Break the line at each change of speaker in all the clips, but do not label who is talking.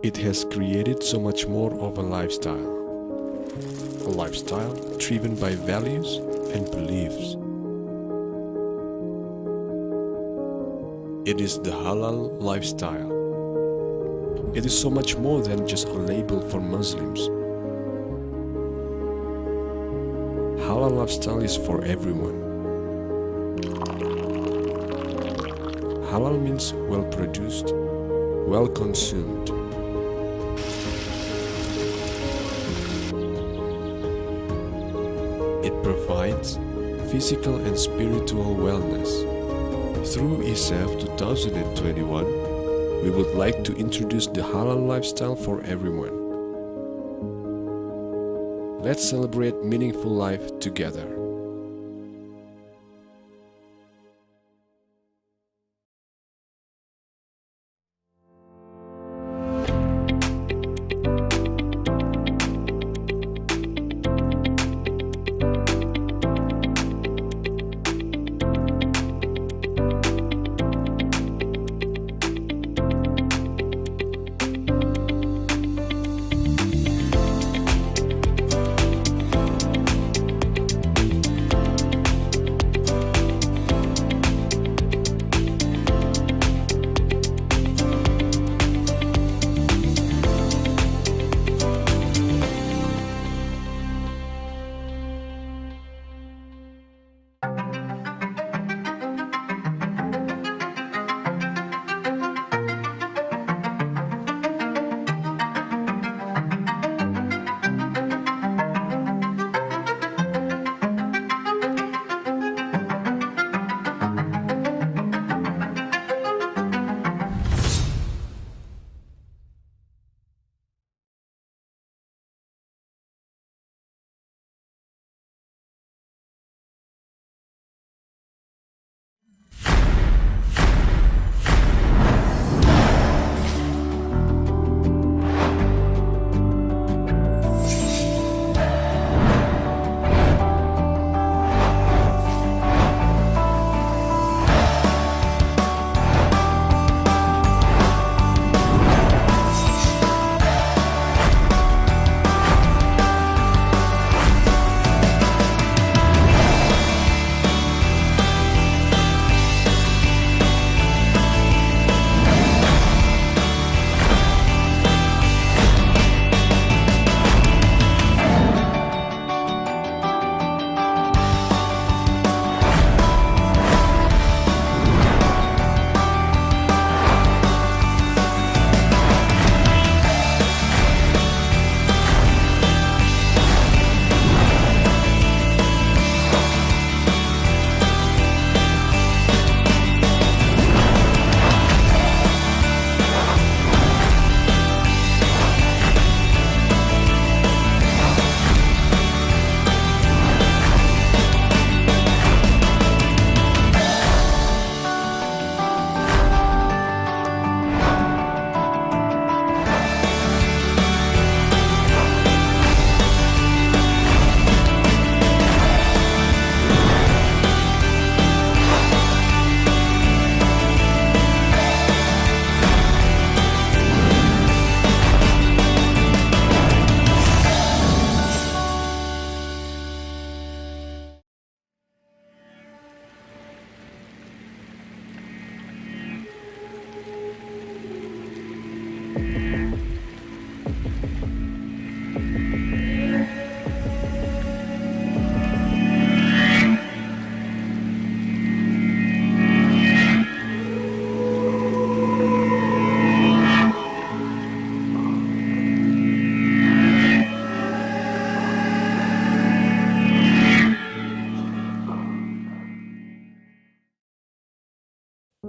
It has created so much more of a lifestyle driven by values and beliefs. It is the halal lifestyle. It is so much more than just a label for Muslims. Halal lifestyle is for everyone. Halal means well produced, well consumed. It provides physical and spiritual wellness. Through ISEG 2021, we would like to introduce the halal lifestyle for everyone. Let's celebrate meaningful life together.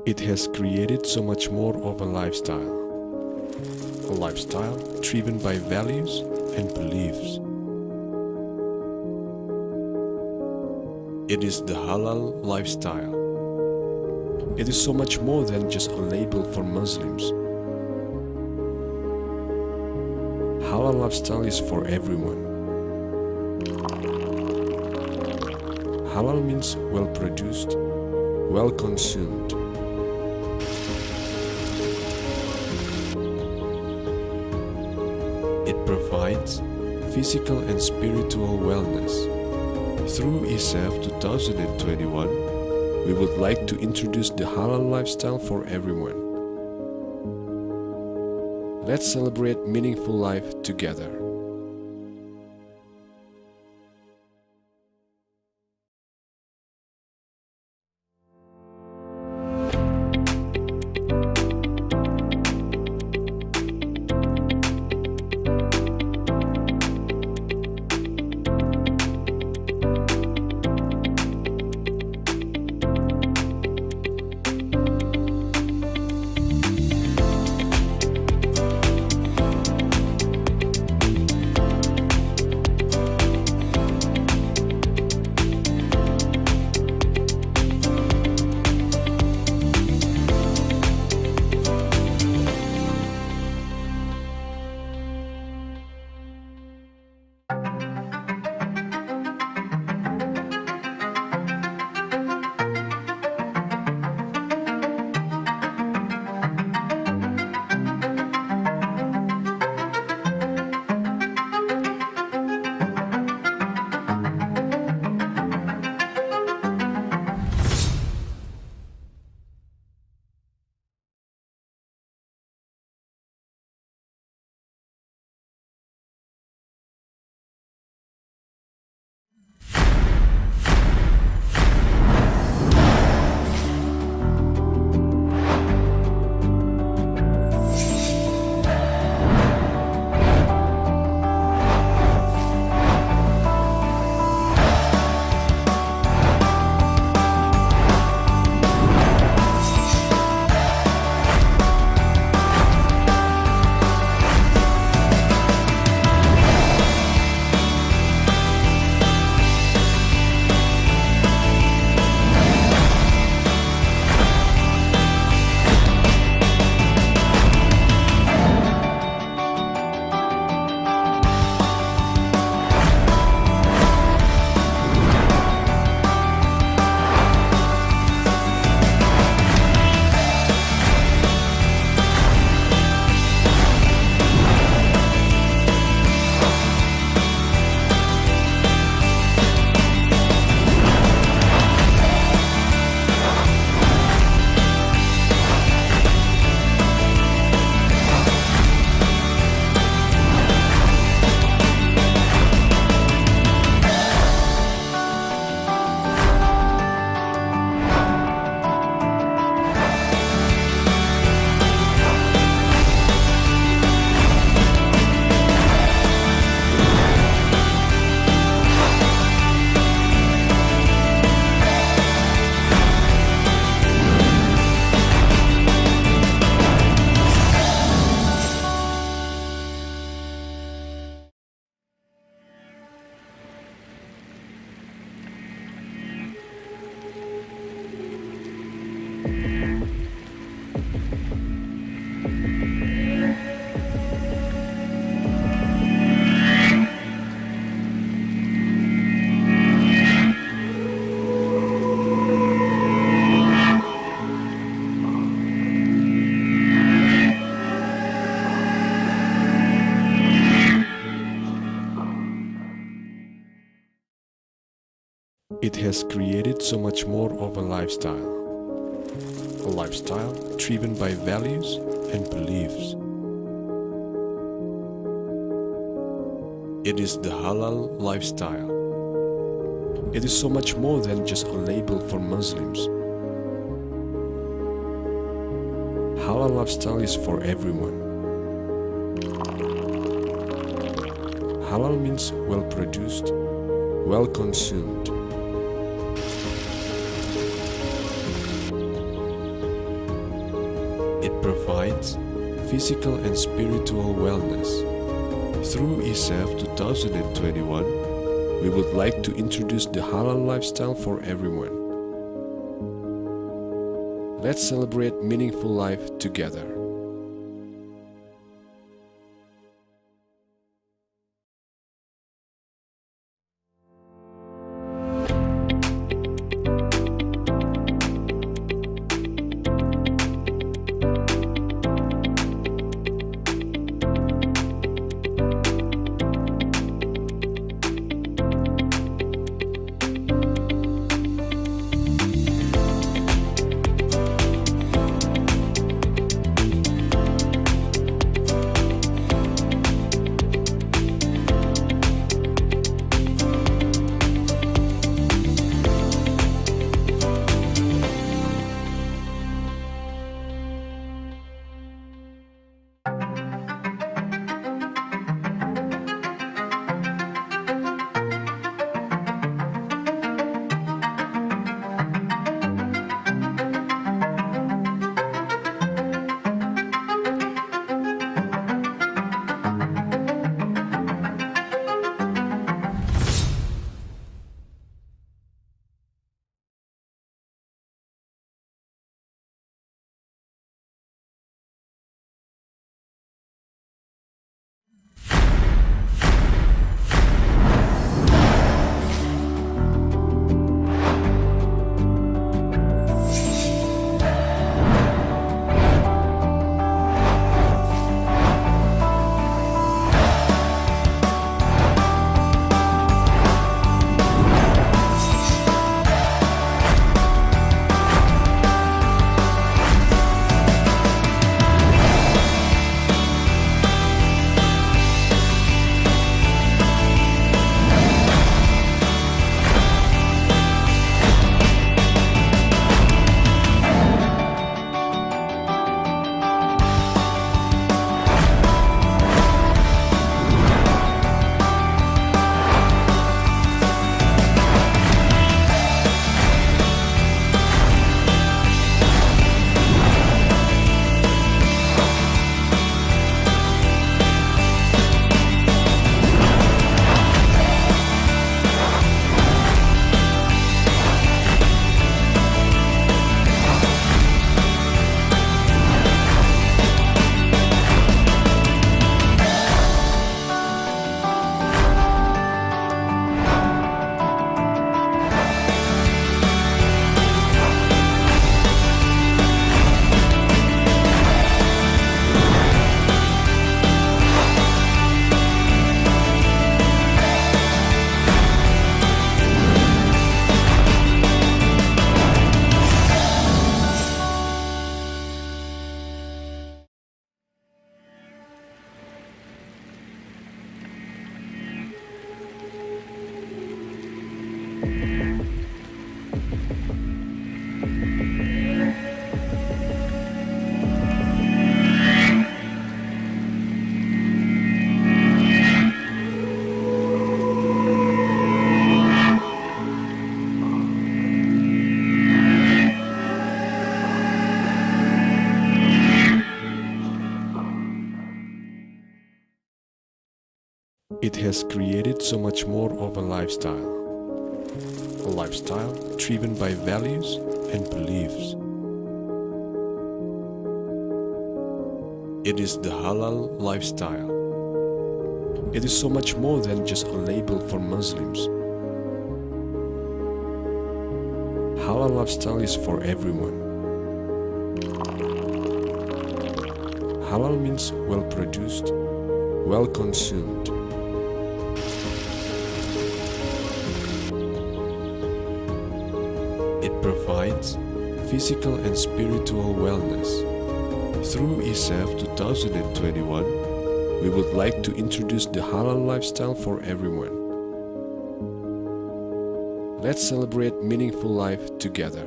It has created so much more of a lifestyle driven by values and beliefs. It is the halal lifestyle. It is so much more than just a label for Muslims. Halal lifestyle is for everyone. Halal means well produced, well consumed. provides physical and spiritual wellness. Through ISEG 2021, we would like to introduce the halal lifestyle for everyone. Let's celebrate meaningful life together. It has created so much more of a lifestyle driven by values and beliefs. It is the halal lifestyle. It is so much more than just a label for Muslims. Halal lifestyle is for everyone. Halal means well produced, well consumed. It provides physical and spiritual wellness. Through ISEG 2021, we would like to introduce the halal lifestyle for everyone. Let's celebrate meaningful life together. It has created so much more of a lifestyle driven by values and beliefs. It is the halal lifestyle. It is so much more than just a label for Muslims. Halal lifestyle is for everyone. Halal means well produced, well consumed. It provides physical and spiritual wellness. Through ISEG 2021, we would like to introduce the halal lifestyle for everyone. Let's celebrate meaningful life together.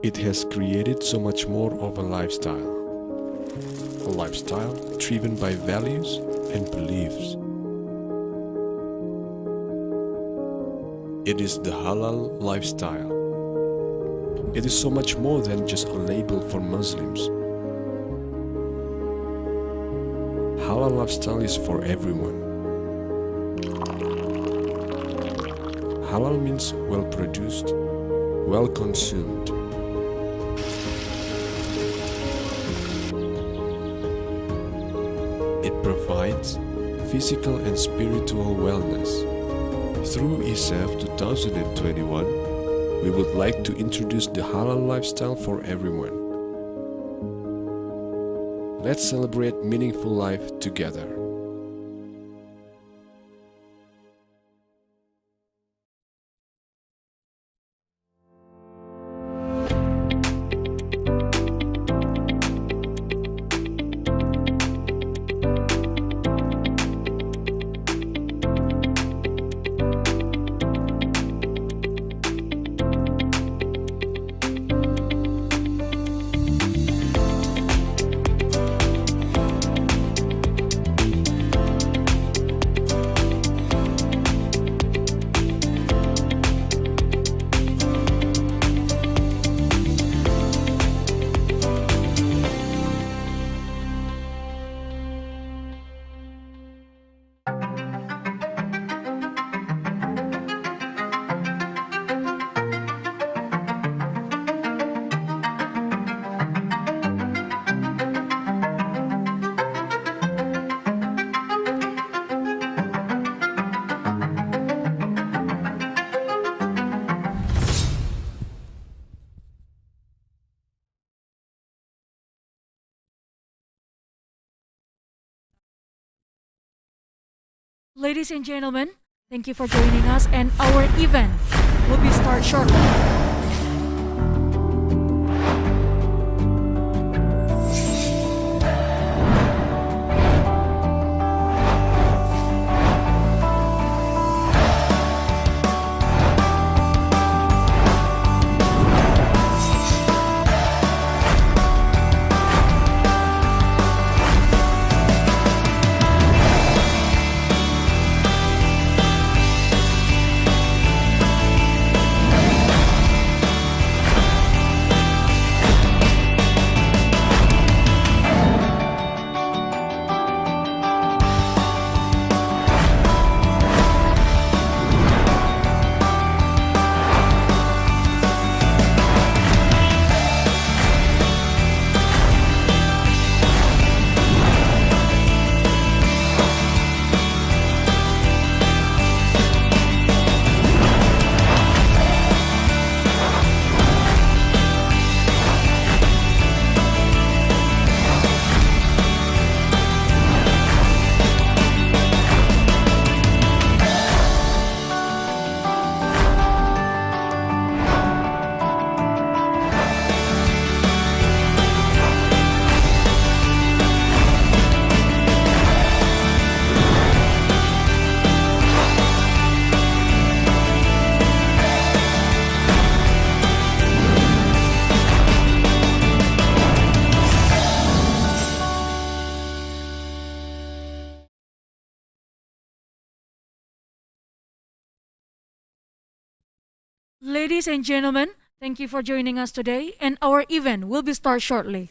It has created so much more of a lifestyle driven by values and beliefs. It is the halal lifestyle. It is so much more than just a label for Muslims. Halal lifestyle is for everyone. Halal means well produced, well consumed. physical and spiritual wellness. Through ISEG 2021, we would like to introduce the halal lifestyle for everyone. Let's celebrate meaningful life together.
Ladies and gentlemen, thank you for joining us, and our event will be start shortly. Ladies and gentlemen, thank you for joining us today, and our event will be start shortly.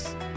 us.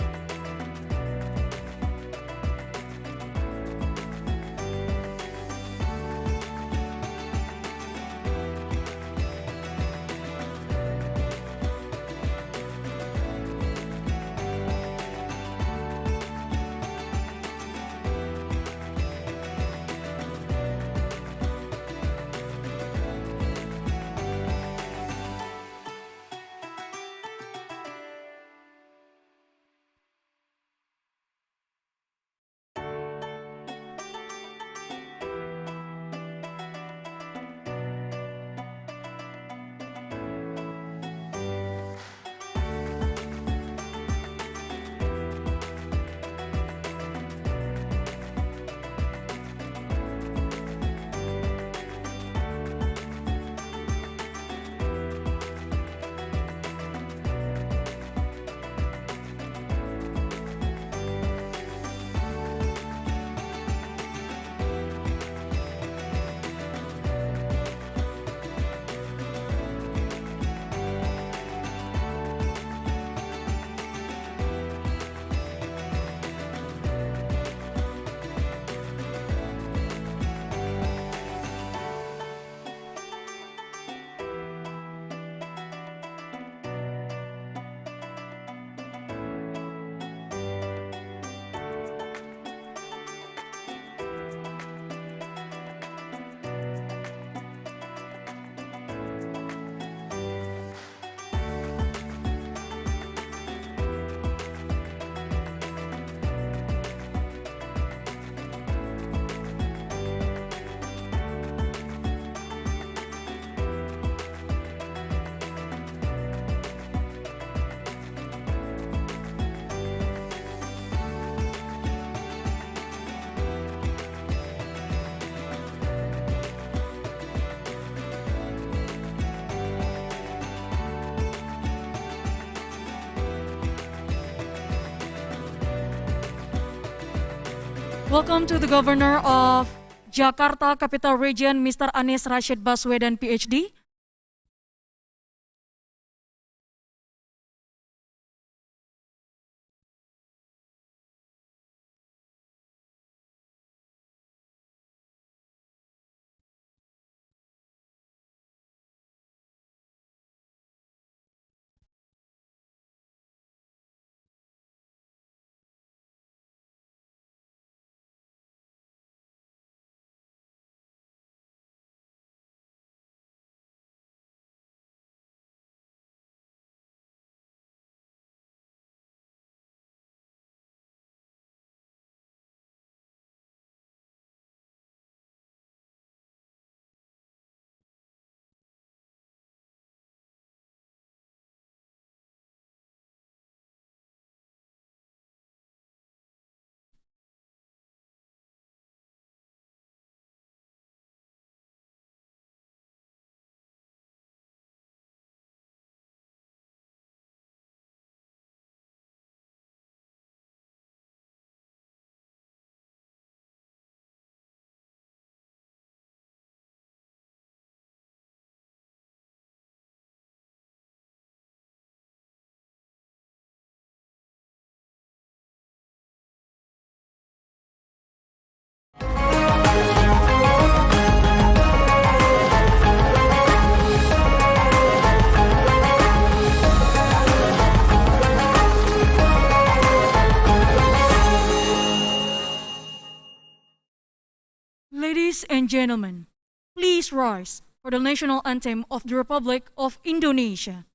Welcome to the Governor of Jakarta Capital Region, Mr. Anies Rashid Baswedan, PhD. Ladies and gentlemen, please rise for the national anthem of the Republic of Indonesia.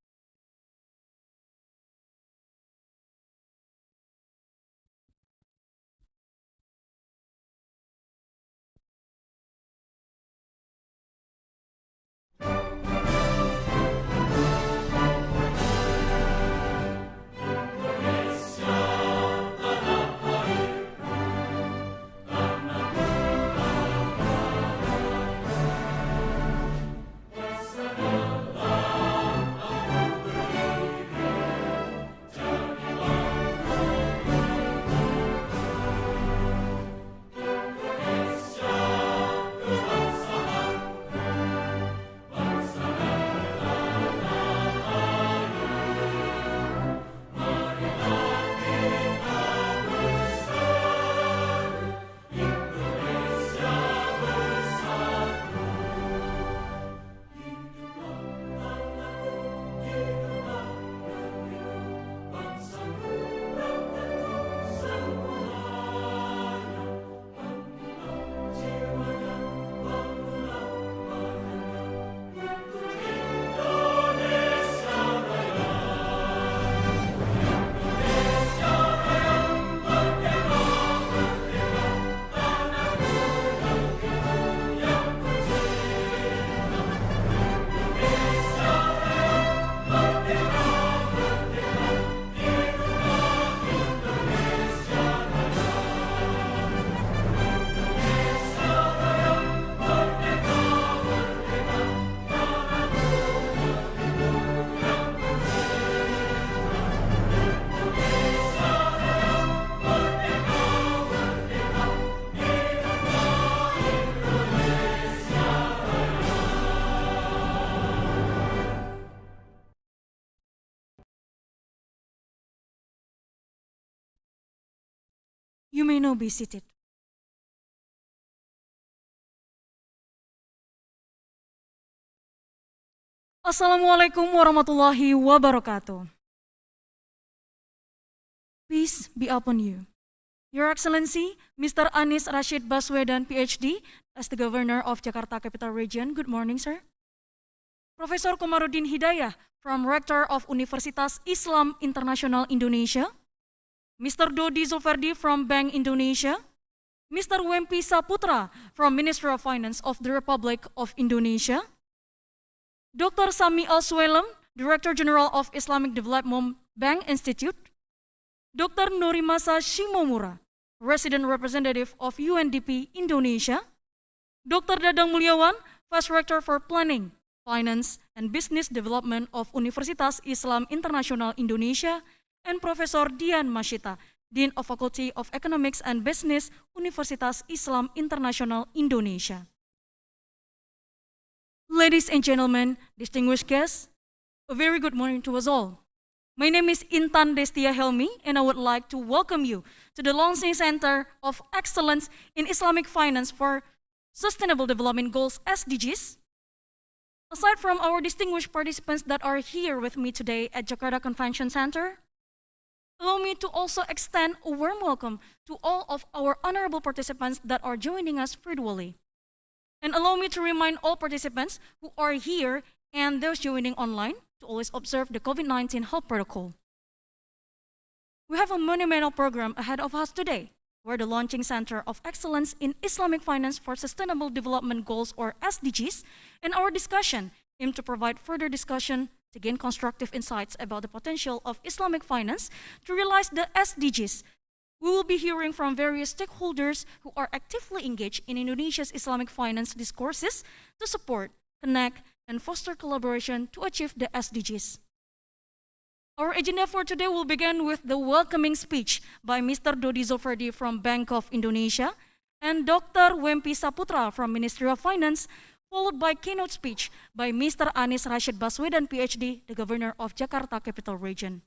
You may now be seated. Assalamualaikum warahmatullahi wabarakatuh. Peace be upon you. Your Excellency, Mr. Anies Rashid Baswedan, PhD, as the Governor of Jakarta Capital Region. Good morning, sir. Professor Komarudin Hidayah, from Rector of Universitas Islam Internasional Indonesia. Mr. Dodi Zulfardi from Bank Indonesia. Mr. Wempi Saputra from Ministry of Finance of the Republic of Indonesia. Dr. Sami Al-Swelem, Director General of Islamic Development Bank Institute. Dr. Norimasa Shimomura, Resident Representative of UNDP Indonesia. Dr. Dadang Mulyawan, Vice Rector for Planning, Finance, and Business Development of Universitas Islam Internasional Indonesia, and Professor Dian Masyita, Dean of Faculty of Economics and Business, Universitas Islam Internasional Indonesia. Ladies and gentlemen, distinguished guests, a very good morning to us all. My name is Intan Destia Helmi, and I would like to welcome you to the Launching Center of Excellence in Islamic Finance for Sustainable Development Goals, SDGs. Aside from our distinguished participants that are here with me today at Jakarta Convention Center, allow me to also extend a warm welcome to all of our honorable participants that are joining us virtually. And allow me to remind all participants who are here and those joining online to always observe the COVID-19 health protocol. We have a monumental program ahead of us today, where the Launching Center of Excellence in Islamic Finance for Sustainable Development Goals, or SDGs, and our discussion aim to provide further discussion to gain constructive insights about the potential of Islamic finance to realize the SDGs. We will be hearing from various stakeholders who are actively engaged in Indonesia's Islamic finance discourses to support, connect, and foster collaboration to achieve the SDGs. Our agenda for today will begin with the welcoming speech by Mr. Dodi Zulfardi from Bank of Indonesia and Dr. Wempi Saputra from Ministry of Finance, followed by keynote speech by Mr. Anies Rashid Baswedan, PhD, the Governor of Jakarta Capital Region.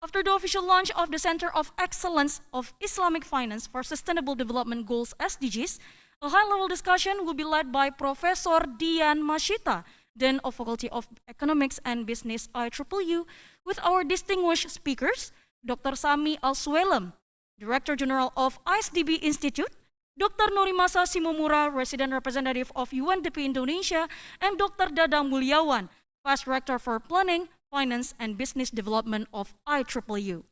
After the official launch of the Center of Excellence of Islamic Finance for Sustainable Development Goals, SDGs, a high-level discussion will be led by Professor Dian Masyita, Dean of Faculty of Economics and Business, IIIU, with our distinguished speakers, Dr. Sami Al-Swelem, Director General of ISDB Institute, Dr. Norimasa Shimomura, Resident Representative of UNDP Indonesia, and Dr. Dadang Mulyawan, Vice Rector for Planning, Finance, and Business Development of IIIU.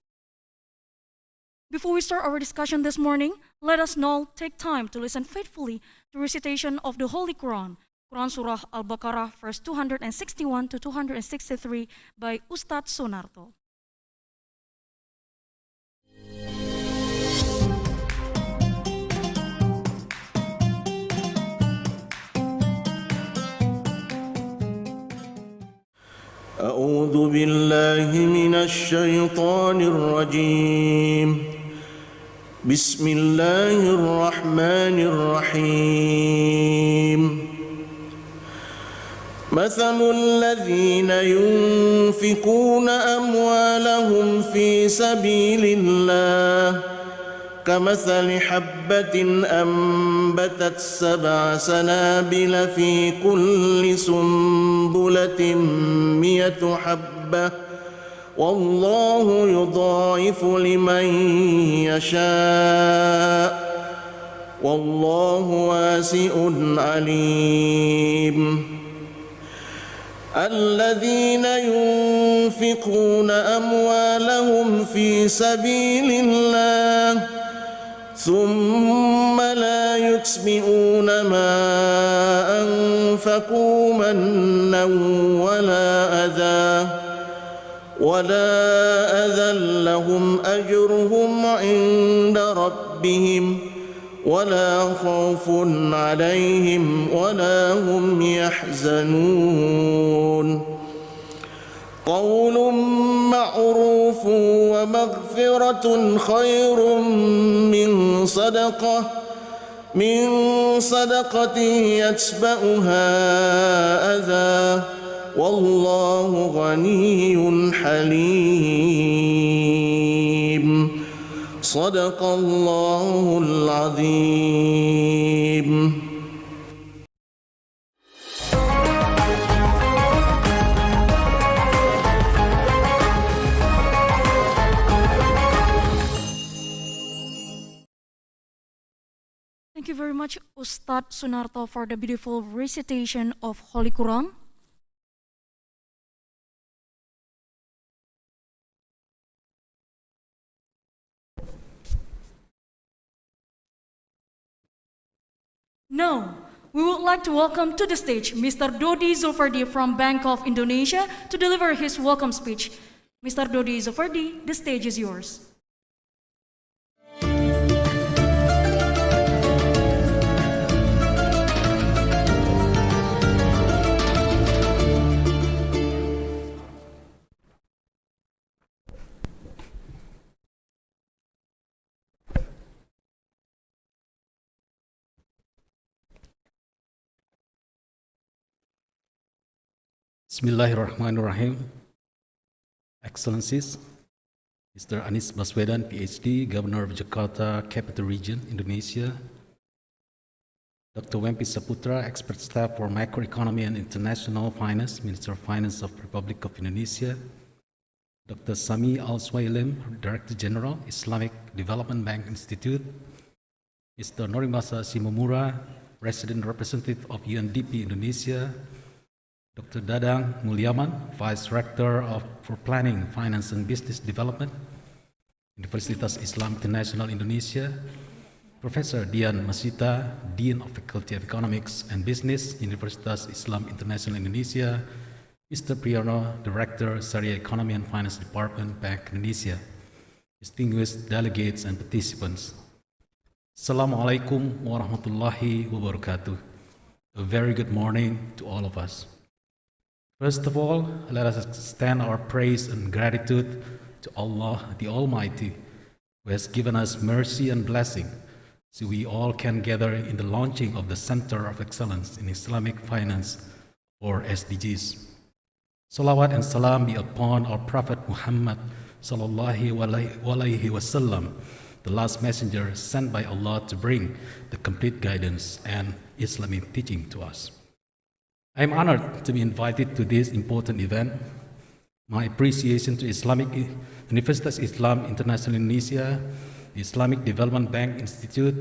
Before we start our discussion this morning, let us now take time to listen faithfully to recitation of the Holy Quran, Quran Surah Al-Baqarah, verse 261 to 263 by Ustadz Sunarto.
أعوذ بالله من الشيطان الرجيم بسم الله الرحمن الرحيم مثل الذين ينفقون أموالهم في سبيل الله كمثل حبة أنبتت 7 سنابل في كل سنبلة 100 حبة والله يضاعف لمن يشاء والله واسع عليم الذين ينفقون أموالهم في سبيل الله ثم لا يتبعون ما أنفقوا منا ولا أذى لهم أجرهم عند ربهم ولا خوف عليهم ولا هم يحزنون قول معروف ومغفرة خير من صدقة يتبعها أذى والله غني حليم صدق الله العظيم.
Thank you very much, Ustadz Sunarto, for the beautiful recitation of Holy Quran. Now, we would like to welcome to the stage Mr. Dodi Zulfardi from Bank of Indonesia to deliver his welcome speech. Mr. Dodi Zulfardi, the stage is yours.
Bismillahirrahmanirrahim. Excellencies, Mr. Anies Baswedan, PhD, Governor of Jakarta, Capital Region, Indonesia. Dr. Wempi Saputra, Expert Staff for Macroeconomy and International Finance, Minister of Finance of Republic of Indonesia. Dr. Sami Al-Swailim, Director General, Islamic Development Bank Institute. Mr. Norimasa Simomura, Resident Representative of UNDP Indonesia. Dr. Dadang Mulyaman, Vice Rector for Planning, Finance and Business Development, Universitas Islam International Indonesia. Professor Dian Masita, Dean of Faculty of Economics and Business, Universitas Islam International Indonesia. Mr. Priyono, Director, Syariah Economy and Finance Department, Bank Indonesia. Distinguished delegates and participants. Assalamualaikum warahmatullahi wabarakatuh. A very good morning to all of us. First of all, let us extend our praise and gratitude to Allah, the Almighty, who has given us mercy and blessing, so we all can gather in the launching of the Center of Excellence in Islamic Finance, or SDGs. Salawat and salam be upon our Prophet Muhammad sallallahu alaihi wasallam, the last messenger sent by Allah to bring the complete guidance and Islamic teaching to us. I am honored to be invited to this important event. My appreciation to Islamic Universitas Islam International Indonesia, the Islamic Development Bank Institute,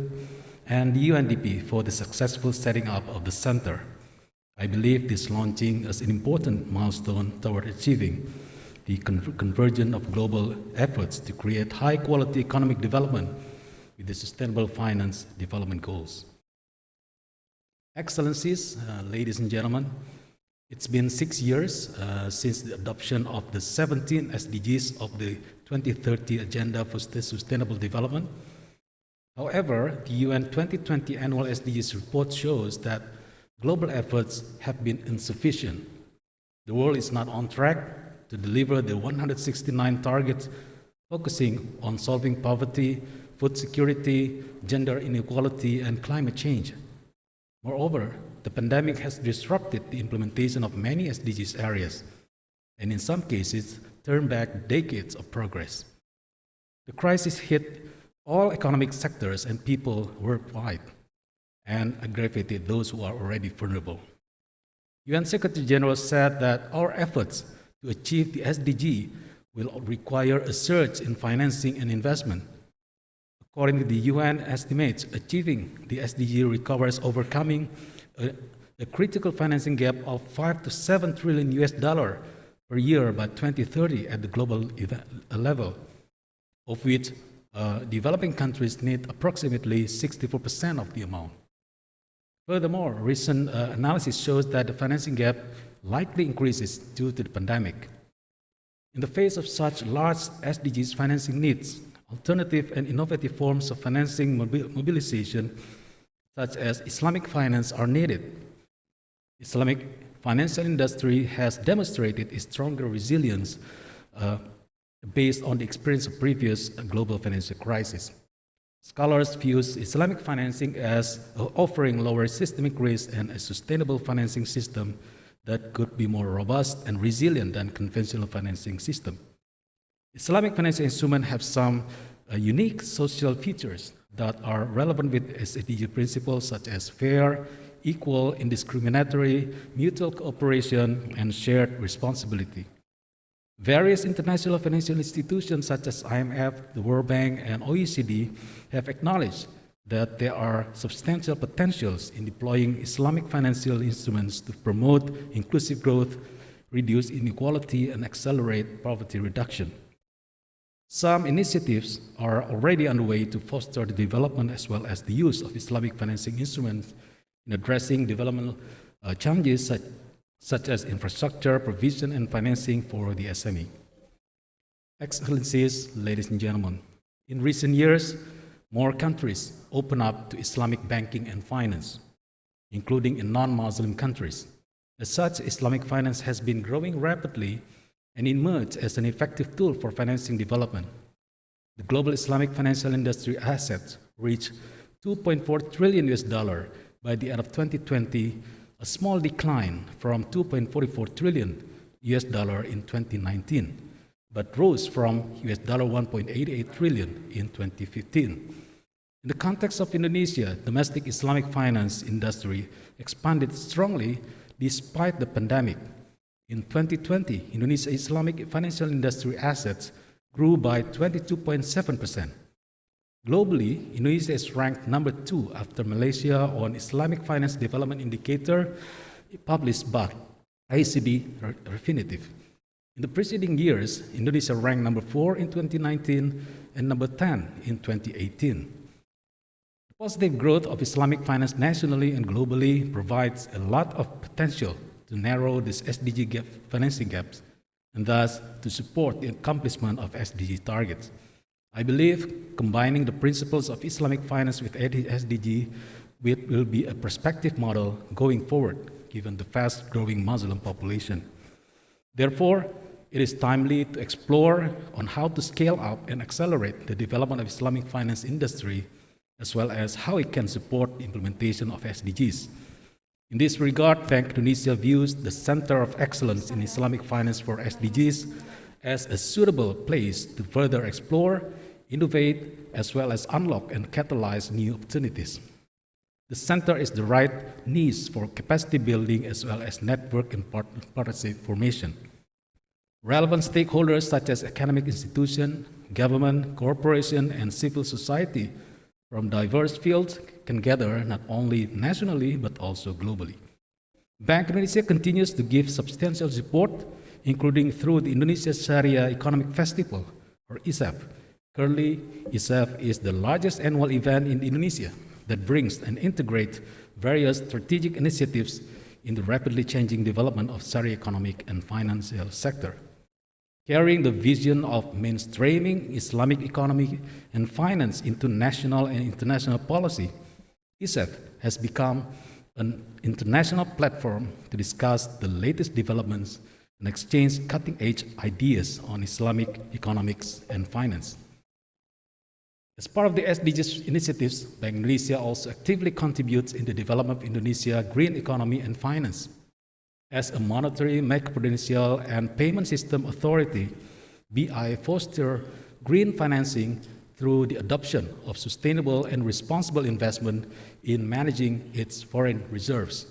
and the UNDP for the successful setting up of the center. I believe this launching is an important milestone toward achieving the convergence of global efforts to create high-quality economic development with the sustainable finance development goals. Excellencies, ladies and gentlemen, it's been 6 years since the adoption of the 17 SDGs of the 2030 Agenda for Sustainable Development. However, the UN 2020 Annual SDGs report shows that global efforts have been insufficient. The world is not on track to deliver the 169 targets focusing on solving poverty, food security, gender inequality, and climate change. Moreover, the pandemic has disrupted the implementation of many SDGs areas, and in some cases, turned back decades of progress. The crisis hit all economic sectors and people worldwide, and aggravated those who are already vulnerable. UN Secretary General said that our efforts to achieve the SDG will require a surge in financing and investment. According to the UN estimates, achieving the SDG requires overcoming a critical financing gap of 5 to 7 trillion US dollar per year by 2030 at the global level, of which developing countries need approximately 64% of the amount. Furthermore, recent analysis shows that the financing gap likely increases due to the pandemic. In the face of such large SDGs financing needs, alternative and innovative forms of financing mobilization, such as Islamic finance, are needed. Islamic financial industry has demonstrated a stronger resilience based on the experience of previous global financial crises. Scholars view Islamic financing as offering lower systemic risk and a sustainable financing system that could be more robust and resilient than conventional financing system. Islamic financial instruments have some unique social features that are relevant with SDG principles such as fair, equal, indiscriminatory, mutual cooperation, and shared responsibility. Various international financial institutions such as IMF, the World Bank, and OECD have acknowledged that there are substantial potentials in deploying Islamic financial instruments to promote inclusive growth, reduce inequality, and accelerate poverty reduction. Some initiatives are already underway to foster the development as well as the use of Islamic financing instruments in addressing development challenges such as infrastructure, provision, and financing for the SME. Excellencies, ladies and gentlemen, in recent years, more countries open up to Islamic banking and finance, including in non-Muslim countries. As such, Islamic finance has been growing rapidly and emerged as an effective tool for financing development. The global Islamic financial industry assets reached $2.4 trillion by the end of 2020, a small decline from $2.44 trillion in 2019, but rose from $1.88 trillion in 2015. In the context of Indonesia, domestic Islamic finance industry expanded strongly despite the pandemic. In 2020, Indonesia's Islamic financial industry assets grew by 22.7%. Globally, Indonesia is ranked number 2 after Malaysia on Islamic Finance Development Indicator published by ISEG Refinitiv. In the preceding years, Indonesia ranked number 4 in 2019 and number 10 in 2018. The positive growth of Islamic finance nationally and globally provides a lot of potential to narrow these SDG financing gaps and thus to support the accomplishment of SDG targets. I believe combining the principles of Islamic finance with SDG will be a prospective model going forward, given the fast-growing Muslim population. Therefore, it is timely to explore on how to scale up and accelerate the development of Islamic finance industry, as well as how it can support the implementation of SDGs. In this regard, Bank Indonesia views the Center of Excellence in Islamic Finance for SDGs as a suitable place to further explore, innovate, as well as unlock and catalyze new opportunities. The center is the right niche for capacity building as well as network and partnership formation. Relevant stakeholders such as academic institutions, government, corporation, and civil society from diverse fields can gather not only nationally but also globally. Bank Indonesia continues to give substantial support, including through the Indonesia Sharia Economic Festival, or ISEF. Currently, ISEF is the largest annual event in Indonesia that brings and integrates various strategic initiatives in the rapidly changing development of Sharia economic and financial sector. Carrying the vision of mainstreaming Islamic economy and finance into national and international policy, ISEF has become an international platform to discuss the latest developments and exchange cutting-edge ideas on Islamic economics and finance. As part of the SDGs initiatives, Bank Indonesia also actively contributes in the development of Indonesia green economy and finance. As a monetary, macroprudential, and payment system authority, BI fosters green financing through the adoption of sustainable and responsible investment in managing its foreign reserves.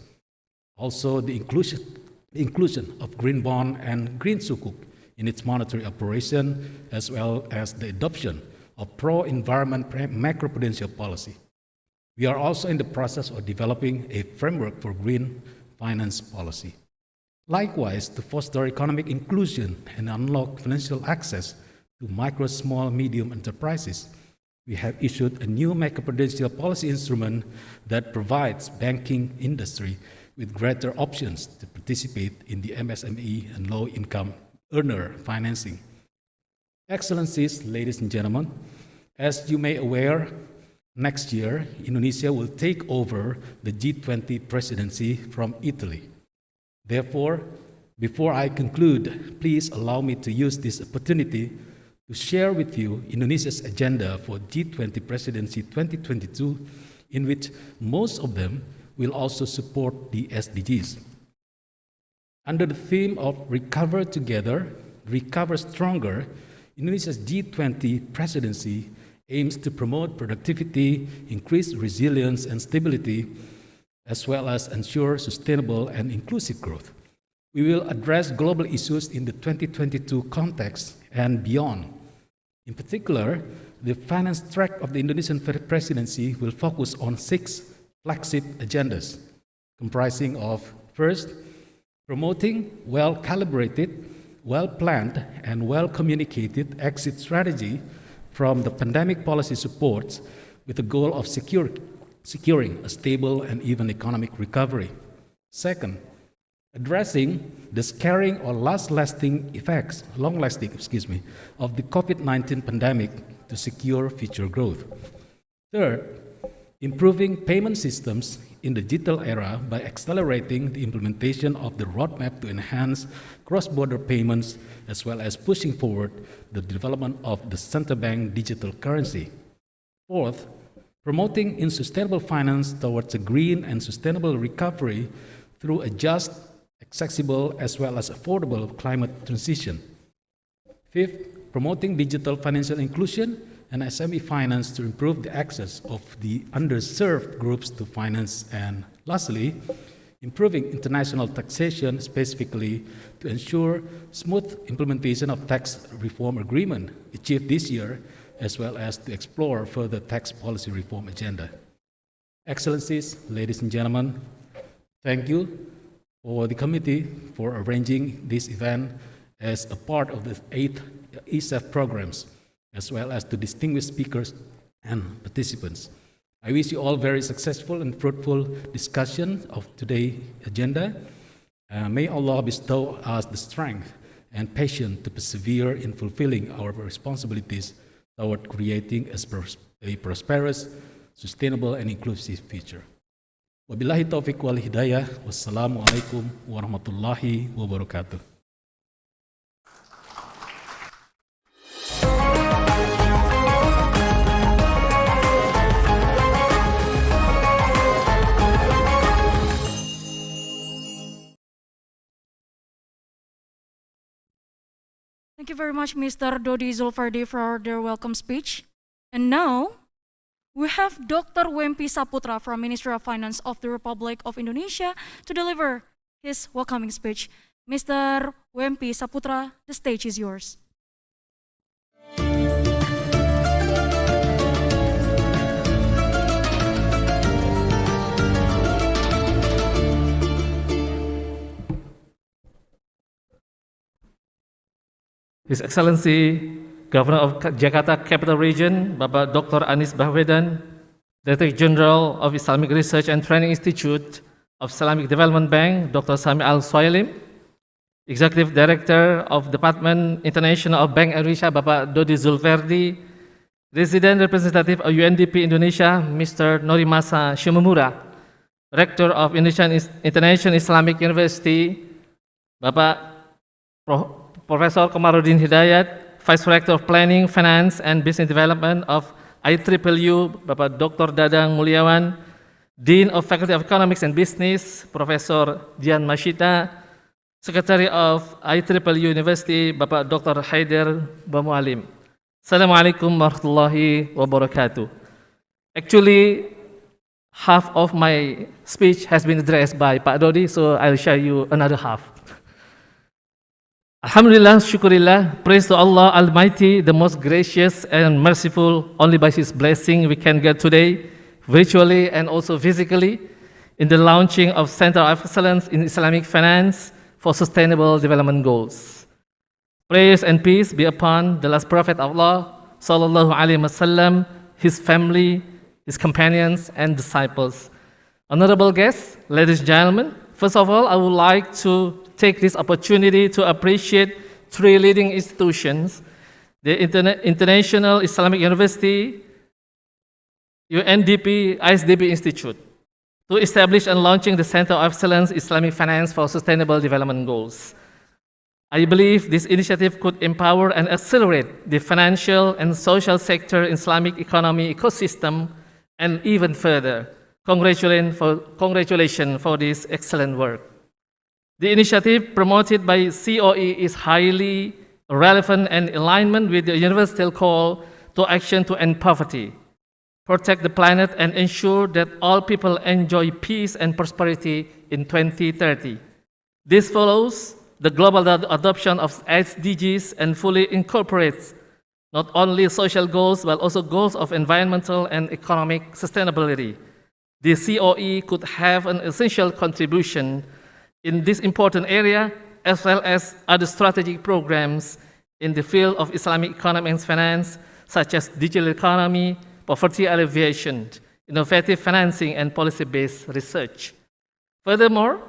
Also, the inclusion of green bond and green sukuk in its monetary operation, as well as the adoption of pro-environment macroprudential policy. We are also in the process of developing a framework for green finance policy. Likewise, to foster economic inclusion and unlock financial access to micro, small, medium enterprises, we have issued a new macroprudential policy instrument that provides banking industry with greater options to participate in the MSME and low-income earner financing. Excellencies, ladies and gentlemen, as you may be aware, next year, Indonesia will take over the G20 presidency from Italy. Therefore, before I conclude, please allow me to use this opportunity to share with you Indonesia's agenda for G20 presidency 2022, in which most of them will also support the SDGs. Under the theme of Recover Together, Recover Stronger, Indonesia's G20 presidency aims to promote productivity, increase resilience and stability, as well as ensure sustainable and inclusive growth. We will address global issues in the 2022 context and beyond. In particular, the finance track of the Indonesian presidency will focus on 6 flagship agendas, comprising of, first, promoting well-calibrated, well-planned, and well-communicated exit strategy from the pandemic policy supports with the goal of securing a stable and even economic recovery. Second, addressing the scarring or long-lasting effects of the COVID-19 pandemic to secure future growth. Third, improving payment systems in the digital era by accelerating the implementation of the roadmap to enhance cross-border payments, as well as pushing forward the development of the central bank digital currency. Fourth, promoting in sustainable finance towards a green and sustainable recovery through a just, accessible, as well as affordable climate transition. Fifth, promoting digital financial inclusion and SME finance to improve the access of the underserved groups to finance. And lastly, improving international taxation, specifically to ensure smooth implementation of tax reform agreement achieved this year, as well as to explore further tax policy reform agenda. Excellencies, ladies and gentlemen, thank you for the committee for arranging this event as a part of the 8th ESEF programs, as well as to distinguished speakers and participants. I wish you all very successful and fruitful discussion of today's agenda. May Allah bestow us the strength and patience to persevere in fulfilling our responsibilities toward creating a prosperous, sustainable, and inclusive future. Wabillahi taufiq wal hidayah. Wassalamualaikum warahmatullahi wabarakatuh.
Thank you very much, Mr. Dodi Zulfardi, for their welcome speech. And now, we have Dr. Wempi Saputra from Ministry of Finance of the Republic of Indonesia to deliver his welcoming speech. Mr. Wempi Saputra, the stage is yours.
His Excellency, Governor of Jakarta Capital Region, Bapak Dr. Anies Baswedan, Director General of Islamic Research and Training Institute of Islamic Development Bank, Dr. Sami Al-Swalim, Executive Director of Department International of Bank Indonesia, Bapak Dodi Zulfardi, Resident Representative of UNDP Indonesia, Mr. Norimasa Shimomura, Rector of Indonesian International Islamic University, Bapak Professor Komarudin Hidayat, Vice Rector of Planning, Finance, and Business Development of IIIU, Bapak Dr. Dadang Mulyawan, Dean of Faculty of Economics and Business, Professor Dian Mashita, Secretary of IIIU University, Bapak Dr. Haider Bamualim. Assalamualaikum warahmatullahi wabarakatuh. Actually, half of my speech has been addressed by Pak Dodi, so I'll share you another half. Alhamdulillah, syukurillah, praise to Allah Almighty, the most gracious and merciful. Only by His blessing we can get today, virtually and also physically, in the launching of Center of Excellence in Islamic Finance for Sustainable Development Goals. Praise and peace be upon the last Prophet of Allah, Sallallahu Alaihi Wasallam, his family, his companions, and disciples. Honorable guests, ladies and gentlemen, first of all, I would like to take this opportunity to appreciate 3 leading institutions: the International Islamic University, UNDP, ISDB Institute, to establish and launching the Center of Excellence Islamic Finance for Sustainable Development Goals. I believe this initiative could empower and accelerate the financial and social sector Islamic economy ecosystem, and even further. Congratulations for this excellent work. The initiative promoted by COE is highly relevant and in alignment with the universal call to action to end poverty, protect the planet, and ensure that all people enjoy peace and prosperity in 2030. This follows the global adoption of SDGs and fully incorporates not only social goals, but also goals of environmental and economic sustainability. The COE could have an essential contribution in this important area, as well as other strategic programs in the field of Islamic economy and finance, such as digital economy, poverty alleviation, innovative financing, and policy-based research. Furthermore,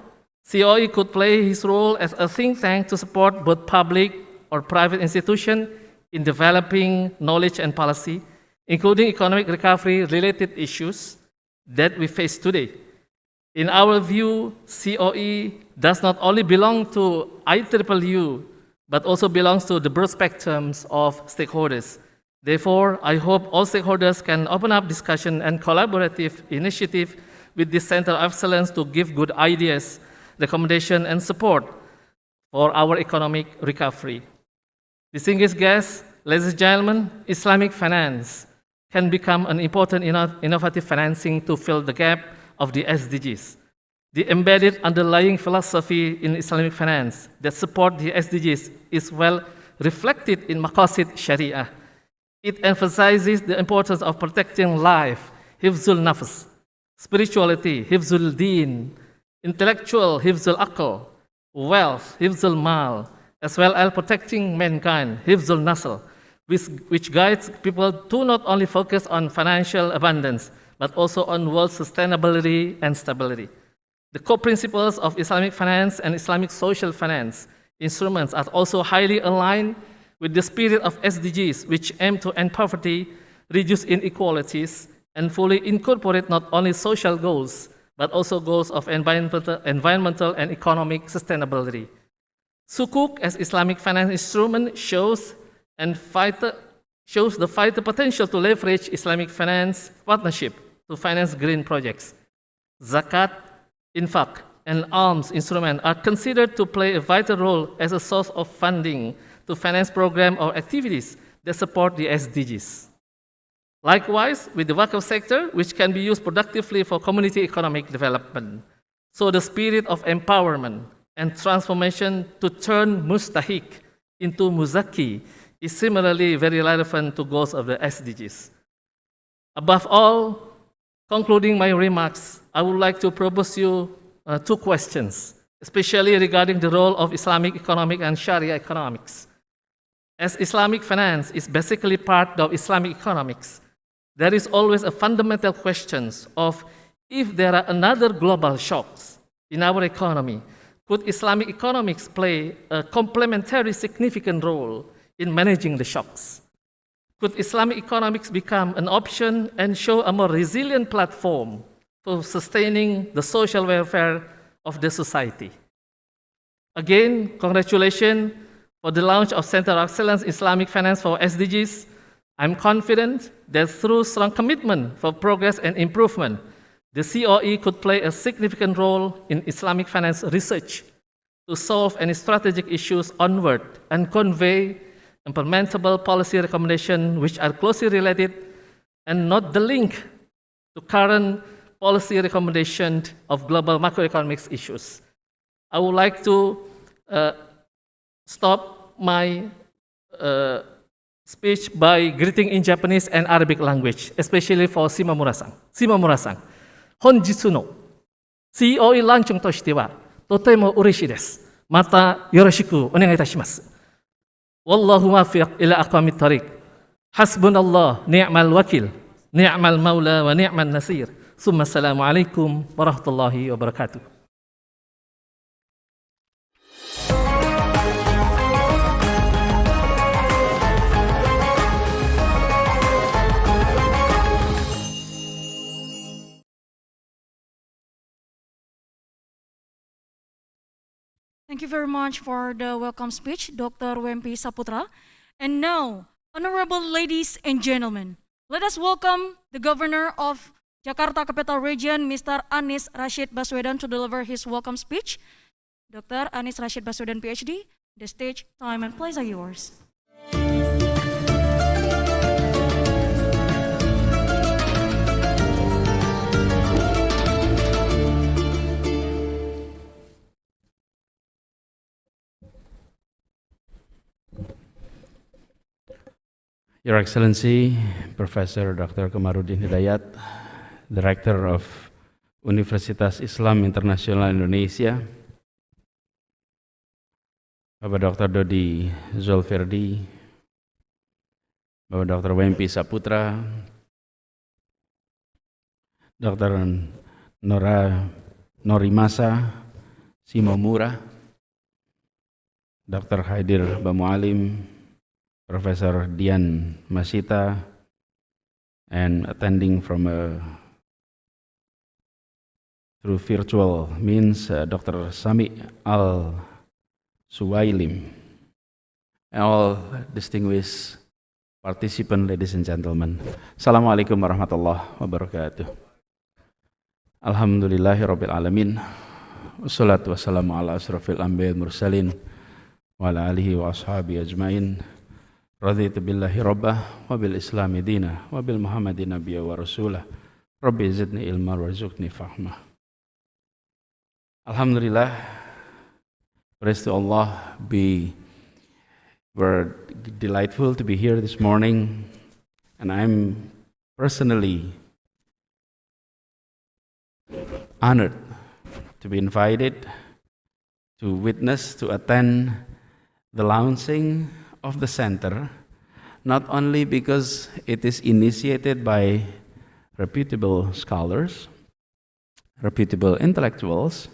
COE could play his role as a think tank to support both public or private institutions in developing knowledge and policy, including economic recovery-related issues that we face today. In our view, COE does not only belong to IIIU, but also belongs to the broad spectrums of stakeholders. Therefore, I hope all stakeholders can open up discussion and collaborative initiative with this Center of Excellence to give good ideas, recommendation, and support for our economic recovery. Distinguished guests, ladies and gentlemen, Islamic finance can become an important innovative financing to fill the gap of the SDGs. The embedded underlying philosophy in Islamic finance that support the SDGs is well reflected in Maqasid Sharia. It emphasizes the importance of protecting life, hifzul nafs, spirituality, hifzul deen, intellectual, hifzul aql, wealth, hifzul mal, as well as protecting mankind, hifzul nasl, which guides people to not only focus on financial abundance, but also on world sustainability and stability. The core principles of Islamic finance and Islamic social finance instruments are also highly aligned with the spirit of SDGs, which aim to end poverty, reduce inequalities, and fully incorporate not only social goals, but also goals of environmental and economic sustainability. Sukuk as Islamic finance instrument shows the vital potential to leverage Islamic finance partnership to finance green projects. Zakat, infaq, and alms instrument are considered to play a vital role as a source of funding to finance programs or activities that support the SDGs. Likewise, with the Waqf sector, which can be used productively for community economic development. So the spirit of empowerment and transformation to turn mustahik into muzaki is similarly very relevant to goals of the SDGs. Above all, concluding my remarks, I would like to propose you two questions, especially regarding the role of Islamic economic and Sharia economics. As Islamic finance is basically part of Islamic economics, there is always a fundamental question of if there are another global shocks in our economy, could Islamic economics play a complementary significant role in managing the shocks? Could Islamic economics become an option and show a more resilient platform for sustaining the social welfare of the society? Again, congratulations for the launch of Center of Excellence Islamic Finance for SDGs. I'm confident that through strong commitment for progress and improvement, the COE could play a significant role in Islamic finance research to solve any strategic issues onward and convey implementable policy recommendations which are closely related and not the link to current policy recommendations of global macroeconomics issues. I would like to stop my speech by greeting in Japanese and Arabic language, especially for Shimamura-san. Shimamura-san, 本日の COE ランチョンとしてはとても嬉しいです。またよろしくお願いいたします。والله موفق إلى أقوم الطريق. حسبنا الله نعم الوكيل نعم المولى ونعم النصير. ثم السلام عليكم ورحمة الله وبركاته.
Thank you very much for the welcome speech, Dr. Wempi Saputra. And now, honorable ladies and gentlemen, let us welcome the Governor of Jakarta Capital Region, Mr. Anies Rashid Baswedan, to deliver his welcome speech. Dr. Anies Rashid Baswedan, PhD, the stage, time, and place are yours.
Your Excellency, Professor Dr. Kamarudin Hidayat, Director of Universitas Islam Internasional Indonesia, Bapak Dr. Dodi Zulfirdi, Bapak Dr. Wempi Saputra, Dr. Norimasa Simomura, Dr. Haidir Bamualim, Professor Dian Masita, and attending from through virtual means Dr. Sami Al-Suwailim, and all distinguished participants, ladies and gentlemen. Assalamualaikum warahmatullahi wabarakatuh. Alhamdulillahirabbil alamin. Wassalatu wassalamu ala asrofil anbiya'il mursalin wa ala alihi wa ashabi ajmain. Raditu billahi rabbah wa bil islami dina wa bil muhammadin nabiyya wa rasulah. Rabbi zidni ilma warzuqni fahma. Alhamdulillah, praise to Allah. We're delightful to be here this morning, and I'm personally honored to be invited to witness, to attend the launching of the center, not only because it is initiated by reputable scholars, reputable intellectuals,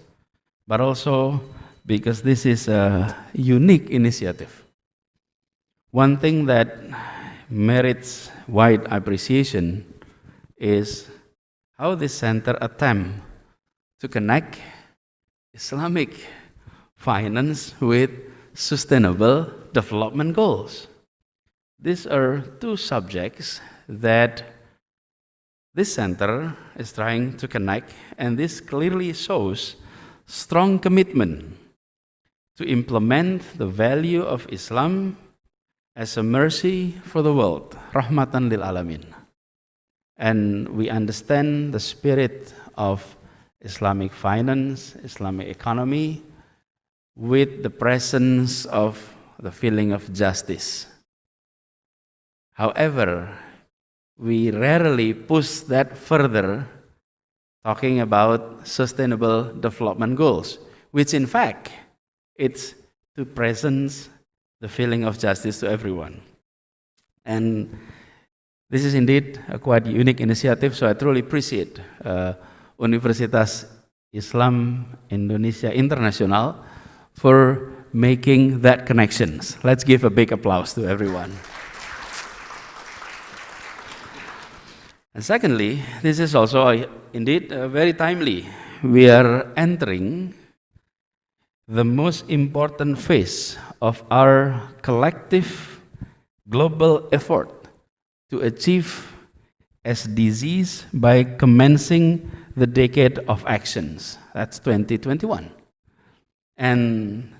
but also because this is a unique initiative. One thing that merits wide appreciation is how this center attempt to connect Islamic finance with sustainable development goals. These are two subjects that this center is trying to connect, and this clearly shows strong commitment to implement the value of Islam as a mercy for the world, rahmatan lil alamin. And we understand the spirit of Islamic finance, Islamic economy, with the presence of the feeling of justice. However, we rarely push that further, talking about sustainable development goals, which in fact, it's to present the feeling of justice to everyone. And this is indeed a quite unique initiative, so I truly appreciate Universitas Islam Indonesia Internasional for making that connections. Let's give a big applause to everyone. And secondly, this is also indeed very timely. We are entering the most important phase of our collective global effort to achieve SDGs by commencing the decade of actions. That's 2021. And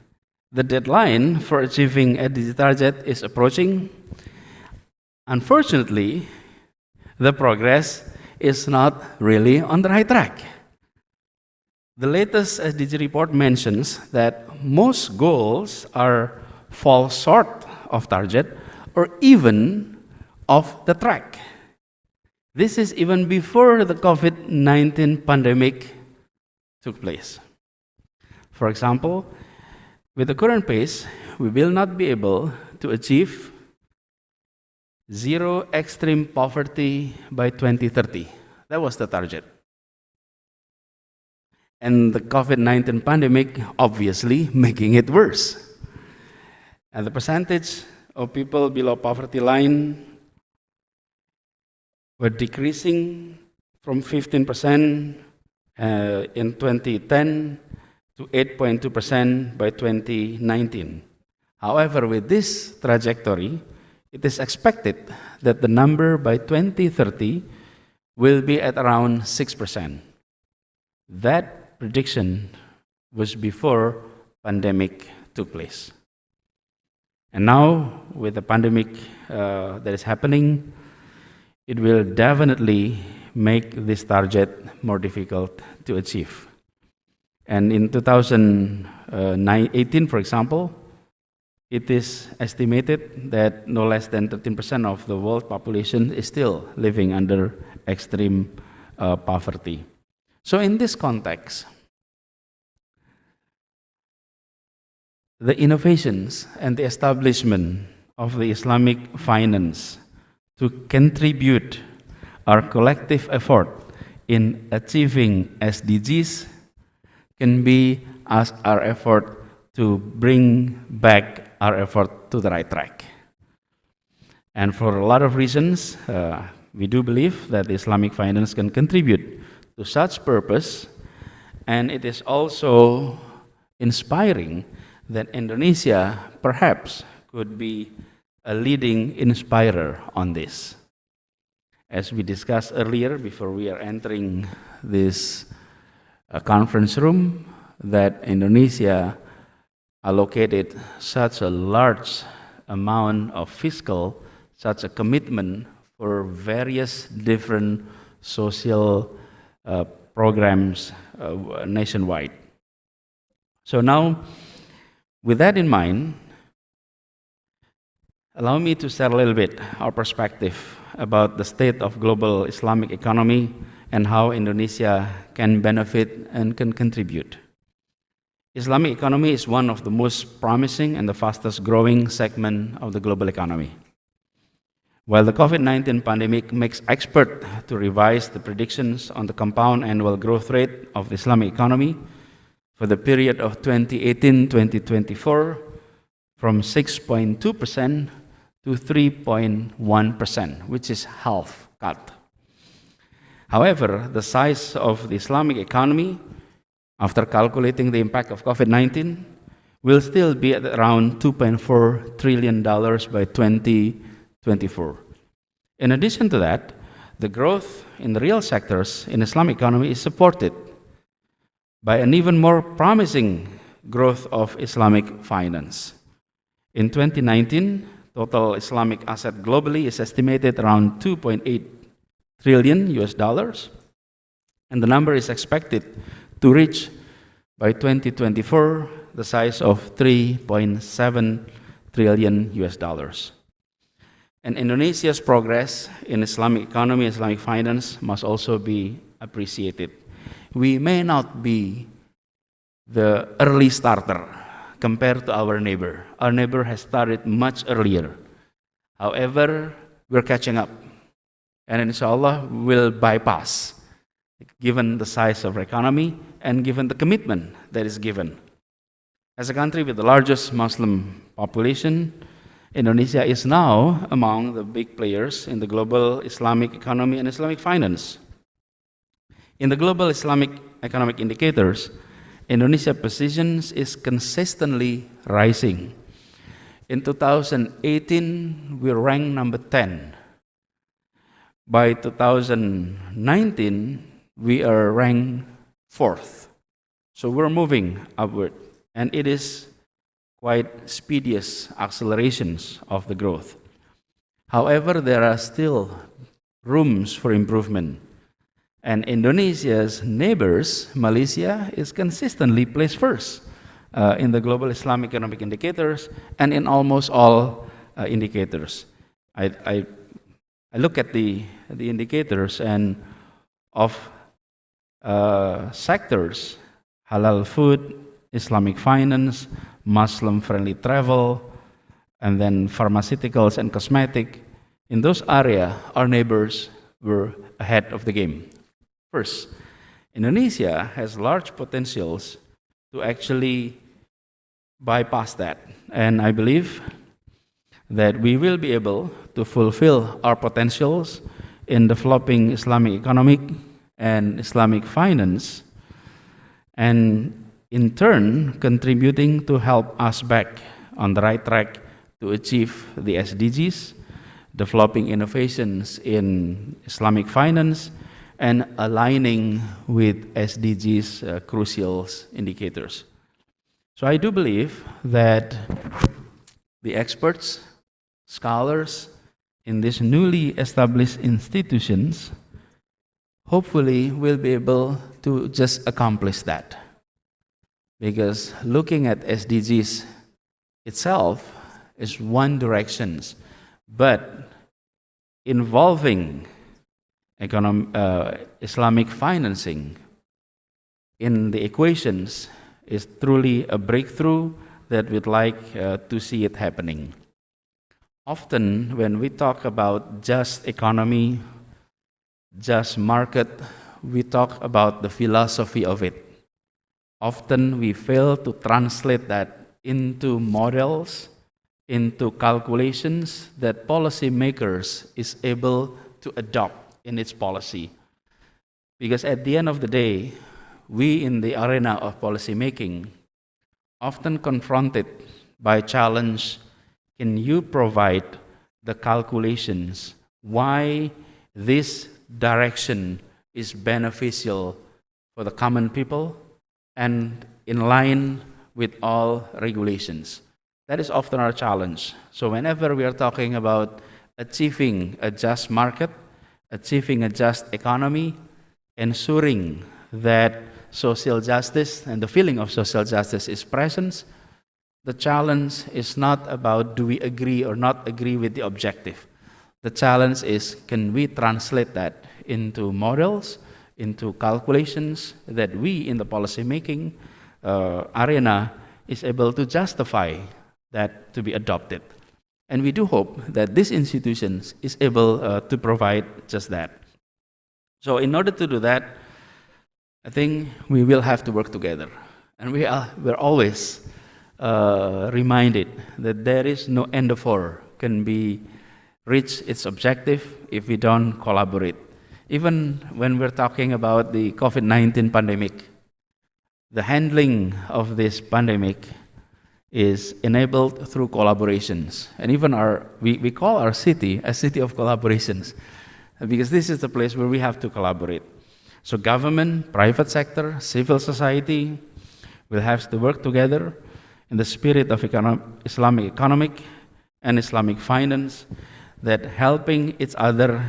the deadline for achieving SDG target is approaching. Unfortunately, the progress is not really on the right track. The latest SDG report mentions that most goals fall short of target or even off the track. This is even before the COVID-19 pandemic took place. For example, with the current pace, we will not be able to achieve zero extreme poverty by 2030. That was the target. And the COVID-19 pandemic obviously making it worse. And the percentage of people below poverty line were decreasing from 15% in 2010 to 8.2% by 2019. However, with this trajectory, it is expected that the number by 2030 will be at around 6%. That prediction was before pandemic took place. And now, with the pandemic that is happening, it will definitely make this target more difficult to achieve. And in 2018, for example, it is estimated that no less than 13% of the world population is still living under extreme poverty. So in this context, the innovations and the establishment of the Islamic finance to contribute our collective effort in achieving SDGs can be as our effort to bring back our effort to the right track. And for a lot of reasons, we do believe that the Islamic finance can contribute to such purpose, and it is also inspiring that Indonesia perhaps could be a leading inspirer on this. As we discussed earlier, before we are entering this conference room, that Indonesia allocated such a large amount of fiscal, such a commitment for various different social programs nationwide. So now, with that in mind, allow me to share a little bit our perspective about the state of global Islamic economy and how Indonesia can benefit and can contribute. Islamic economy is one of the most promising and the fastest growing segment of the global economy. While the COVID-19 pandemic makes experts to revise the predictions on the compound annual growth rate of the Islamic economy for the period of 2018-2024 from 6.2% to 3.1%, which is half cut. However, the size of the Islamic economy, after calculating the impact of COVID-19, will still be at around $2.4 trillion by 2024. In addition to that, the growth in the real sectors in Islamic economy is supported by an even more promising growth of Islamic finance. In 2019, total Islamic asset globally is estimated around $2.8 trillion US dollars, and the number is expected to reach by 2024 the size of $3.7 trillion US dollars. And Indonesia's progress in Islamic economy, Islamic finance must also be appreciated. We may not be the early starter compared to our neighbor. Our neighbor has started much earlier. However, we're catching up. And inshallah, we'll bypass, given the size of our economy and given the commitment that is given. As a country with the largest Muslim population, Indonesia is now among the big players in the global Islamic economy and Islamic finance. In the global Islamic economic indicators, Indonesia's position is consistently rising. In 2018, we ranked number 10. By 2019, we are ranked 4th. So we're moving upward, and it is quite speediest accelerations of the growth. However, there are still rooms for improvement. And Indonesia's neighbors, Malaysia, is consistently placed first in the global Islamic economic indicators and in almost all indicators. I look at the indicators and of sectors, halal food, Islamic finance, Muslim-friendly travel, and then pharmaceuticals and cosmetic. In those areas, our neighbors were ahead of the game. First, Indonesia has large potentials to actually bypass that. And I believe that we will be able to fulfill our potentials in developing Islamic economic and Islamic finance, and in turn contributing to help us back on the right track to achieve the SDGs, developing innovations in Islamic finance, and aligning with SDGs crucial indicators. So I do believe that the experts, scholars in these newly established institutions hopefully will be able to just accomplish that. Because looking at SDGs itself is one direction, but involving Islamic financing in the equations is truly a breakthrough that we'd like to see it happening. Often when we talk about just economy, just market, we talk about the philosophy of it. Often we fail to translate that into models, into calculations that policymakers is able to adopt in its policy. Because at the end of the day, we in the arena of policymaking often confronted by challenge, can you provide the calculations why this direction is beneficial for the common people and in line with all regulations? That is often our challenge. So whenever we are talking about achieving a just market, achieving a just economy, ensuring that social justice and the feeling of social justice is present, the challenge is not about do we agree or not agree with the objective. The challenge is, can we translate that into models, into calculations that we in the policymaking arena is able to justify that to be adopted. And we do hope that this institution is able to provide just that. So in order to do that, I think we will have to work together. And we're always reminded that there is no endeavor can be reach its objective if we don't collaborate. Even when we're talking about the COVID-19 pandemic, the handling of this pandemic is enabled through collaborations. And even we call our city a city of collaborations, because this is the place where we have to collaborate. So government, private sector, civil society will have to work together in the spirit of Islamic economic and Islamic finance, that helping each other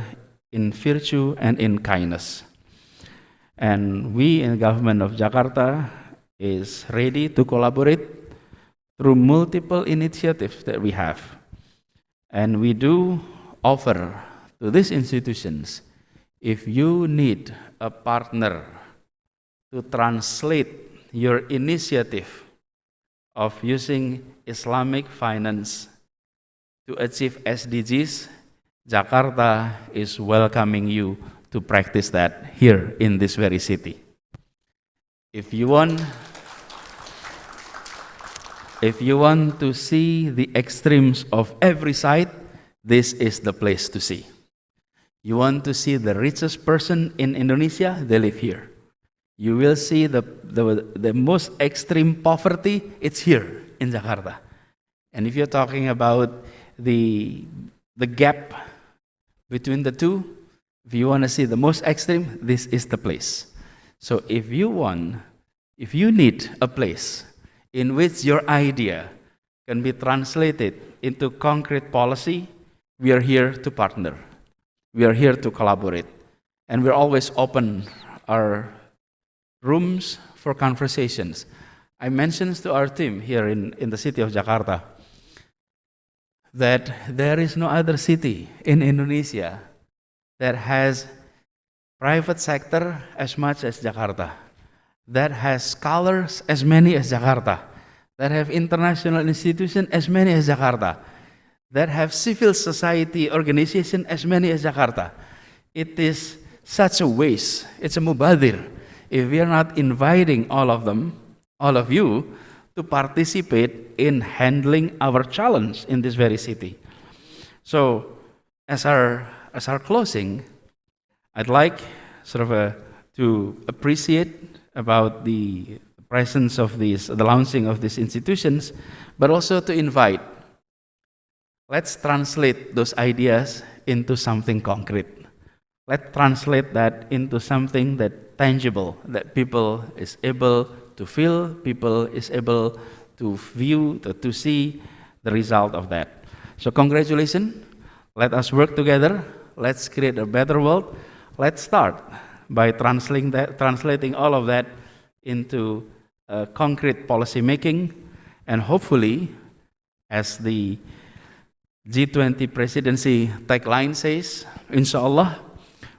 in virtue and in kindness. And we in the government of Jakarta is ready to collaborate through multiple initiatives that we have. And we do offer to these institutions, if you need a partner to translate your initiative of using Islamic finance to achieve SDGs, Jakarta is welcoming you to practice that here in this very city. If you want to see the extremes of every side, this is the place to see. You want to see the richest person in Indonesia, they live here. You will see the most extreme poverty, it's here in Jakarta. And if you're talking about the gap between the two, if you want to see the most extreme, this is the place. So if you need a place in which your idea can be translated into concrete policy, we are here to partner. We are here to collaborate. And we're always open our rooms for conversations. I mentioned to our team here in the city of Jakarta that there is no other city in Indonesia that has private sector as much as Jakarta, that has scholars as many as Jakarta, that have international institutions as many as Jakarta, that have civil society organization as many as Jakarta. It is such a waste, it's a mubadir, if we are not inviting all of them, all of you, to participate in handling our challenge in this very city. So, as our closing, I'd like to appreciate about the presence of the launching of these institutions, but also to invite. Let's translate those ideas into something concrete. Let's translate that into something that tangible, that people is able to feel, people is able to view, to see the result of that. So congratulations, let us work together, let's create a better world. Let's start by translating all of that into concrete policy making, and hopefully As the G20 presidency tagline says, inshallah,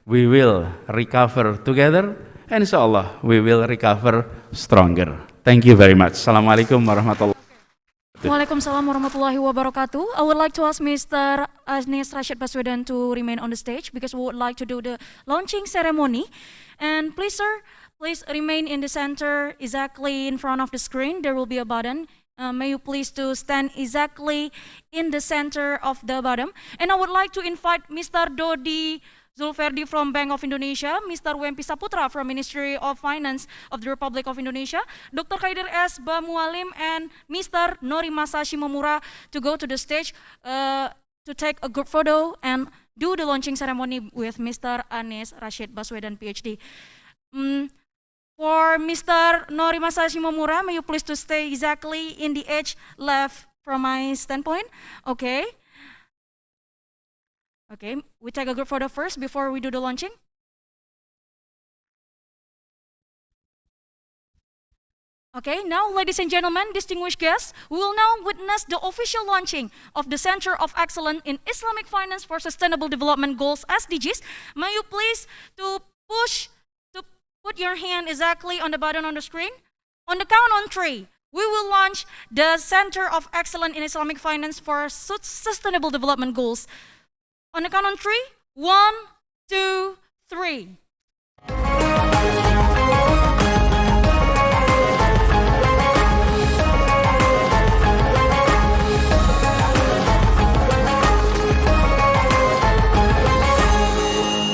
we will recover together, and inshallah, we will recover stronger. Thank you very much. Assalamualaikum warahmatullahi wabarakatuh.
Waalaikumsalam warahmatullahi wabarakatuh. I would like to ask Mr. Anies Rashid Baswedan to remain on the stage because we would like to do the launching ceremony. And please, sir, please remain in the center, exactly in front of the screen. There will be a button. May you please to stand exactly in the center of the bottom. And I would like to invite Mr. Dodi Zulferdi from Bank of Indonesia, Mr. Wempi Saputra from Ministry of Finance of the Republic of Indonesia, Dr. Khaidir S. Bamualim, and Mr. Norimasa Shimomura to go to the stage to take a group photo and do the launching ceremony with Mr. Anies Rashid Baswedan, PhD. For Mr. Norimasa Shimomura, may you please to stay exactly in the edge left from my standpoint. Okay. Okay, we take a group photo first before we do the launching. Okay, now ladies and gentlemen, distinguished guests, we will now witness the official launching of the Center of Excellence in Islamic Finance for Sustainable Development Goals, SDGs. May you please to put your hand exactly on the button on the screen. On the count on 3, we will launch the Center of Excellence in Islamic Finance for Sustainable Development Goals. On the count on 3, 1, 2, 3.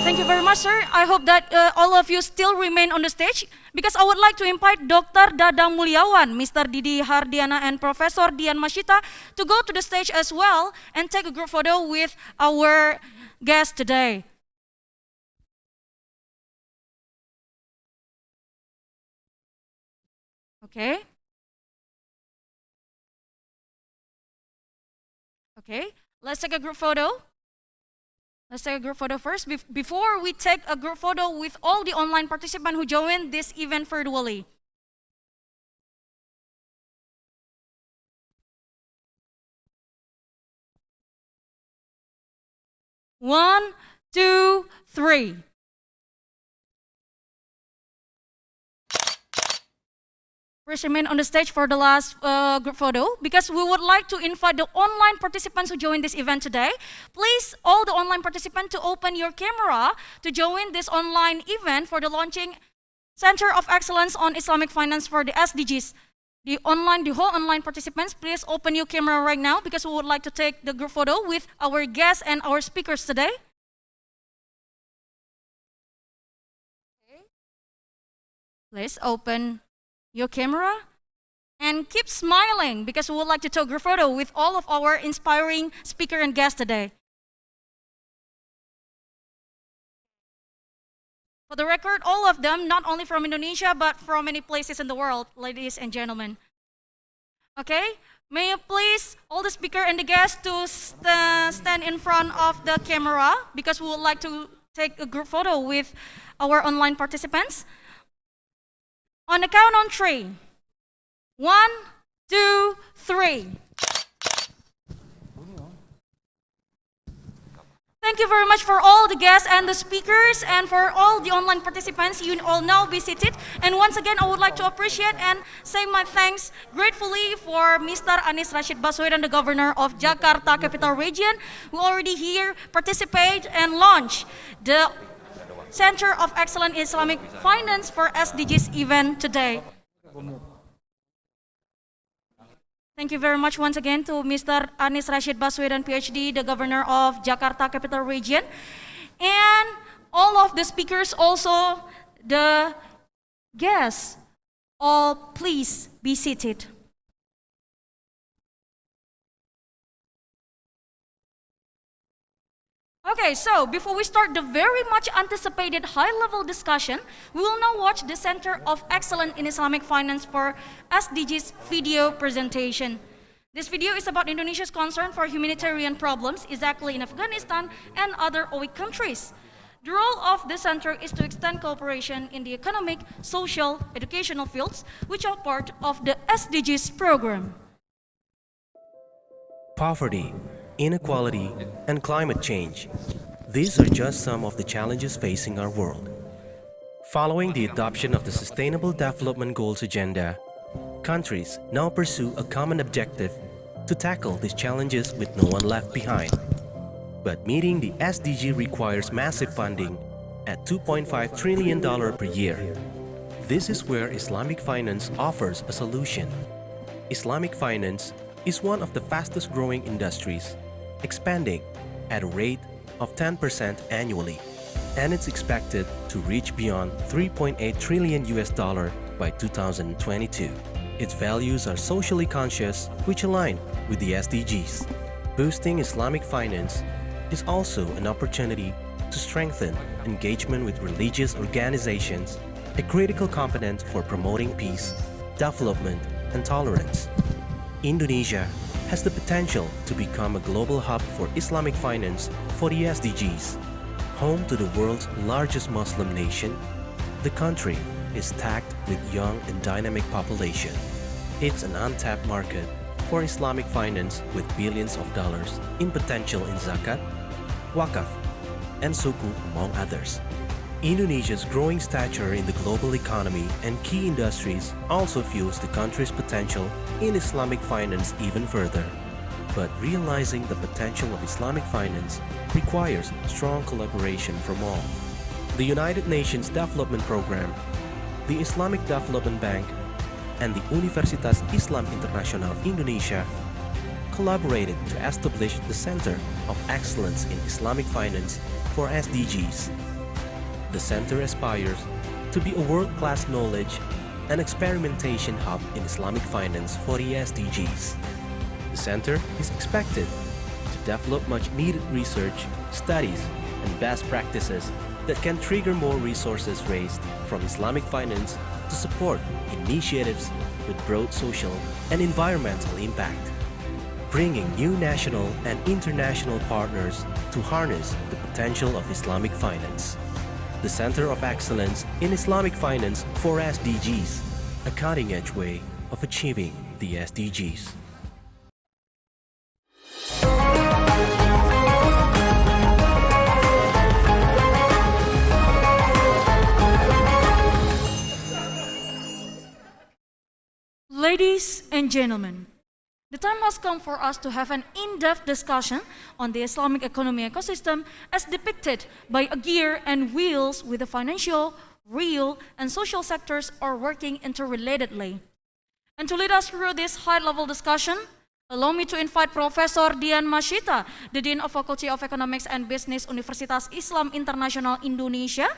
Thank you very much, sir. I hope that all of you still remain on the stage because I would like to invite Dr. Dadang Mulyawan, Mr. Didi Hardiana, and Professor Dian Mashita to go to the stage as well and take a group photo with our guest today. Okay. Okay, let's take a group photo. Let's take a group photo first. Before we take a group photo with all the online participants who joined this event virtually. One, two, three. Please remain on the stage for the last group photo because we would like to invite the online participants who joined this event today. Please, all the online participants to open your camera to join this online event for the launching Center of Excellence on Islamic Finance for the SDGs. The whole online participants, please open your camera right now because we would like to take the group photo with our guests and our speakers today. Okay. Please open your camera and keep smiling because we would like to take a photo with all of our inspiring speaker and guests today. For the record, all of them, not only from Indonesia, but from many places in the world, ladies and gentlemen. Okay, may you please, all the speaker and the guests to stand in front of the camera because we would like to take a group photo with our online participants. On the count on 3. 1, 2, 3. Thank you very much for all the guests and the speakers and for all the online participants. You all now be seated. And once again, I would like to appreciate and say my thanks gratefully for Mr. Anies Rashid Baswedan, the Governor of Jakarta Capital Region, who already here participate and launch the Center of Excellence in Islamic Finance for SDGs event today. Thank you very much once again to Mr. Anies Rashid Baswedan, PhD, the Governor of Jakarta Capital Region. And all of the speakers, also the guests, all please be seated. Okay, so before we start the very much anticipated high-level discussion, we will now watch the Center of Excellence in Islamic Finance for SDGs video presentation. This video is about Indonesia's concern for humanitarian problems, exactly in Afghanistan and other OIC countries. The role of the center is to extend cooperation in the economic, social, educational fields, which are part of the SDGs program.
Poverty, inequality, and climate change. These are just some of the challenges facing our world. Following the adoption of the Sustainable Development Goals agenda, countries now pursue a common objective to tackle these challenges with no one left behind. But meeting the SDG requires massive funding at $2.5 trillion per year. This is where Islamic finance offers a solution. Islamic finance is one of the fastest growing industries, expanding at a rate of 10% annually, and it's expected to reach beyond $3.8 trillion by 2022. Its values are socially conscious, which align with the SDGs. Boosting Islamic finance is also an opportunity to strengthen engagement with religious organizations, a critical component for promoting peace, development, and tolerance. Indonesia has the potential to become a global hub for Islamic finance for the SDGs. Home to the world's largest Muslim nation, the country is stacked with young and dynamic population. It's an untapped market for Islamic finance with billions of dollars in potential in zakat, wakaf, and suku, among others. Indonesia's growing stature in the global economy and key industries also fuels the country's potential in Islamic finance even further. But realizing the potential of Islamic finance requires strong collaboration from all. The United Nations Development Programme, the Islamic Development Bank, and the Universitas Islam Internasional Indonesia collaborated to establish the Center of Excellence in Islamic Finance for SDGs. The center aspires to be a world-class knowledge and experimentation hub in Islamic finance for the SDGs. The center is expected to develop much-needed research, studies, and best practices that can trigger more resources raised from Islamic finance to support initiatives with broad social and environmental impact, bringing new national and international partners to harness the potential of Islamic finance. The Center of Excellence in Islamic Finance for SDGs, a cutting-edge way of achieving the SDGs.
Ladies and gentlemen, the time has come for us to have an in-depth discussion on the Islamic economy ecosystem as depicted by a gear and wheels with the financial, real, and social sectors are working interrelatedly. And to lead us through this high-level discussion, allow me to invite Professor Dian Masita, the Dean of Faculty of Economics and Business Universitas Islam Internasional Indonesia,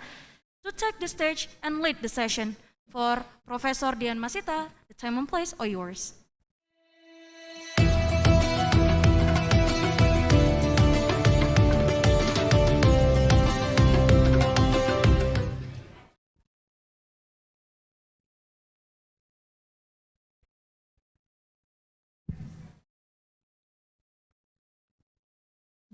to take the stage and lead the session. For Professor Dian Masita, the time and place are yours.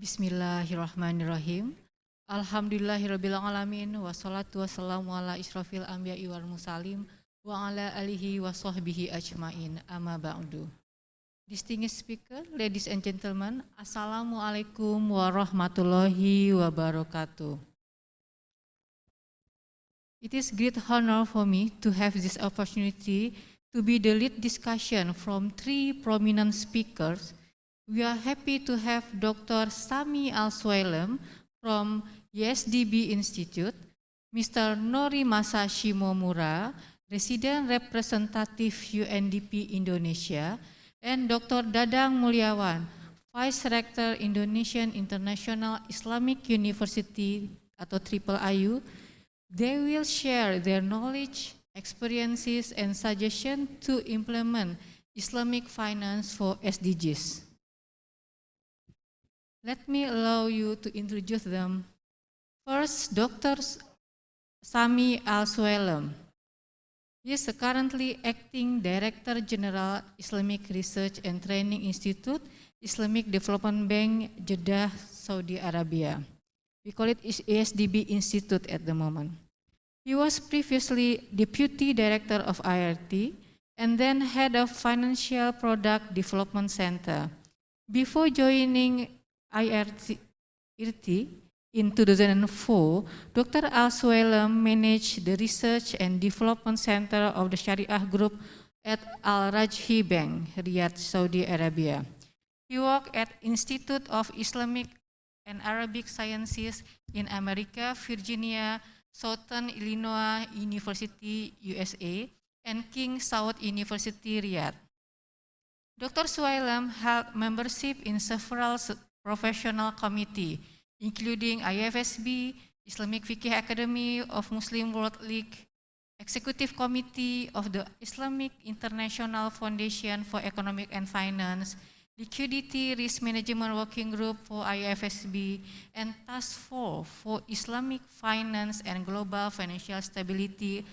Bismillahirrahmanirrahim. Alhamdulillahirrabbilalamin. Wassalatu wassalamu ala israfil anbiya'i wal mursalin wa ala alihi wa sahbihi ajmain. Amma ba'du. Distinguished speaker, ladies and gentlemen, Assalamualaikum warahmatullahi wabarakatuh. It is great honor for me to have this opportunity to be the lead discussion from three prominent speakers. We are happy to have Dr. Sami Al-Suailem from USDB Institute, Mr. Nori Masashi Momura, Resident Representative UNDP Indonesia, and Dr. Dadang Mulyawan, Vice Rector Indonesian International Islamic University atau IIIU. They will share their knowledge, experiences, and suggestions to implement Islamic finance for SDGs. Let me allow you to introduce them. First, Dr. Sami Al-Suailem. He is currently Acting Director General, Islamic Research and Training Institute, Islamic Development Bank, Jeddah, Saudi Arabia. We call it ESDB Institute at the moment. He was previously Deputy Director of IRT and then Head of Financial Product Development Center. Before joining IRT in 2004, Dr. Al-Suwailem managed the Research and Development Center of the Shariah Group at Al-Rajhi Bank, Riyadh, Saudi Arabia. He worked at Institute of Islamic and Arabic Sciences in America, Virginia, Southern Illinois University, USA, and King Saud University, Riyadh. Dr. Suwailem held membership in several professional committees, including IFSB, Islamic Fiqh Academy of Muslim World League, Executive Committee of the Islamic International Foundation for Economic and Finance, Liquidity Risk Management Working Group for IFSB, and Task Force for Islamic Finance and Global Financial Stability,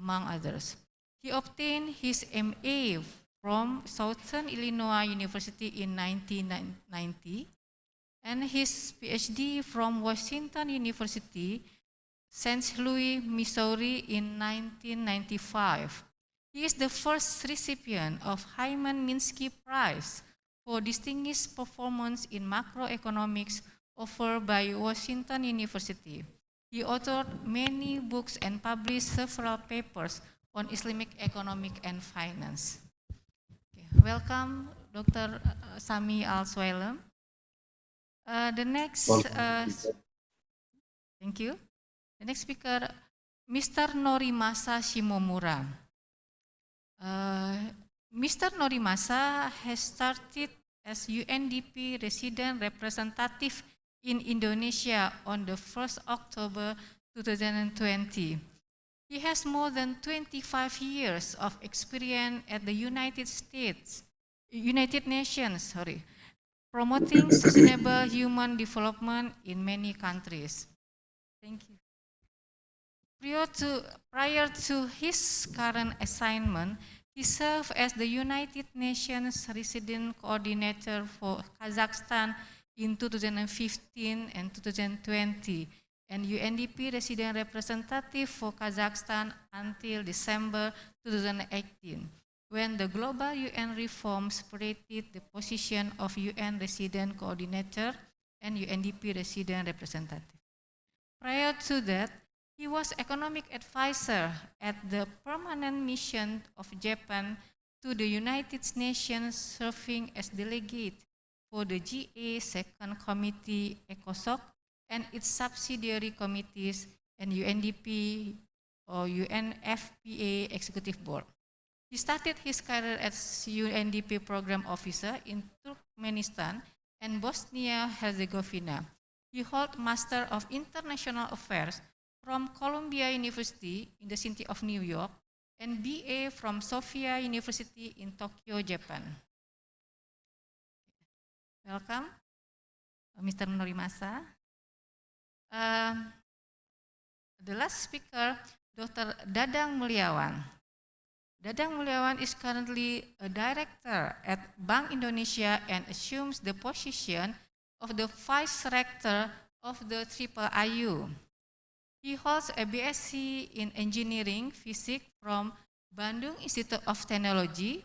among others. He obtained his MA from Southern Illinois University in 1990 and his PhD from Washington University, St. Louis, Missouri in 1995. He is the first recipient of Hyman Minsky Prize for distinguished performance in macroeconomics offered by Washington University. He authored many books and published several papers on Islamic economic and finance. Okay. Welcome, Dr. Sami Al-Suwailem. The next, thank you. The next speaker, Mr. Norimasa Shimomura. Mr. Norimasa has started as UNDP resident representative in Indonesia on the 1st October 2020. He has more than 25 years of experience at the United Nations, promoting sustainable human development in many countries. Thank you. Prior to his current assignment, he served as the United Nations Resident Coordinator for Kazakhstan in 2015 and 2020, and UNDP Resident Representative for Kazakhstan until December 2018, when the global UN reform separated the position of UN Resident Coordinator and UNDP Resident Representative. Prior to that, he was economic advisor at the permanent mission of Japan to the United Nations, serving as delegate for the GA Second Committee, ECOSOC, and its subsidiary committees, and UNDP or UNFPA Executive Board. He started his career as UNDP Program Officer in Turkmenistan and Bosnia-Herzegovina. He held Master of International Affairs from Columbia University in the city of New York and BA from Sophia University in Tokyo, Japan. Welcome, Mr. Norimasa. The last speaker, Dr. Dadang Mulyawan. Dadang Mulyawan is currently a director at Bank Indonesia and assumes the position of the Vice Rector of the IIIU. He holds a BSc in Engineering Physics from Bandung Institute of Technology,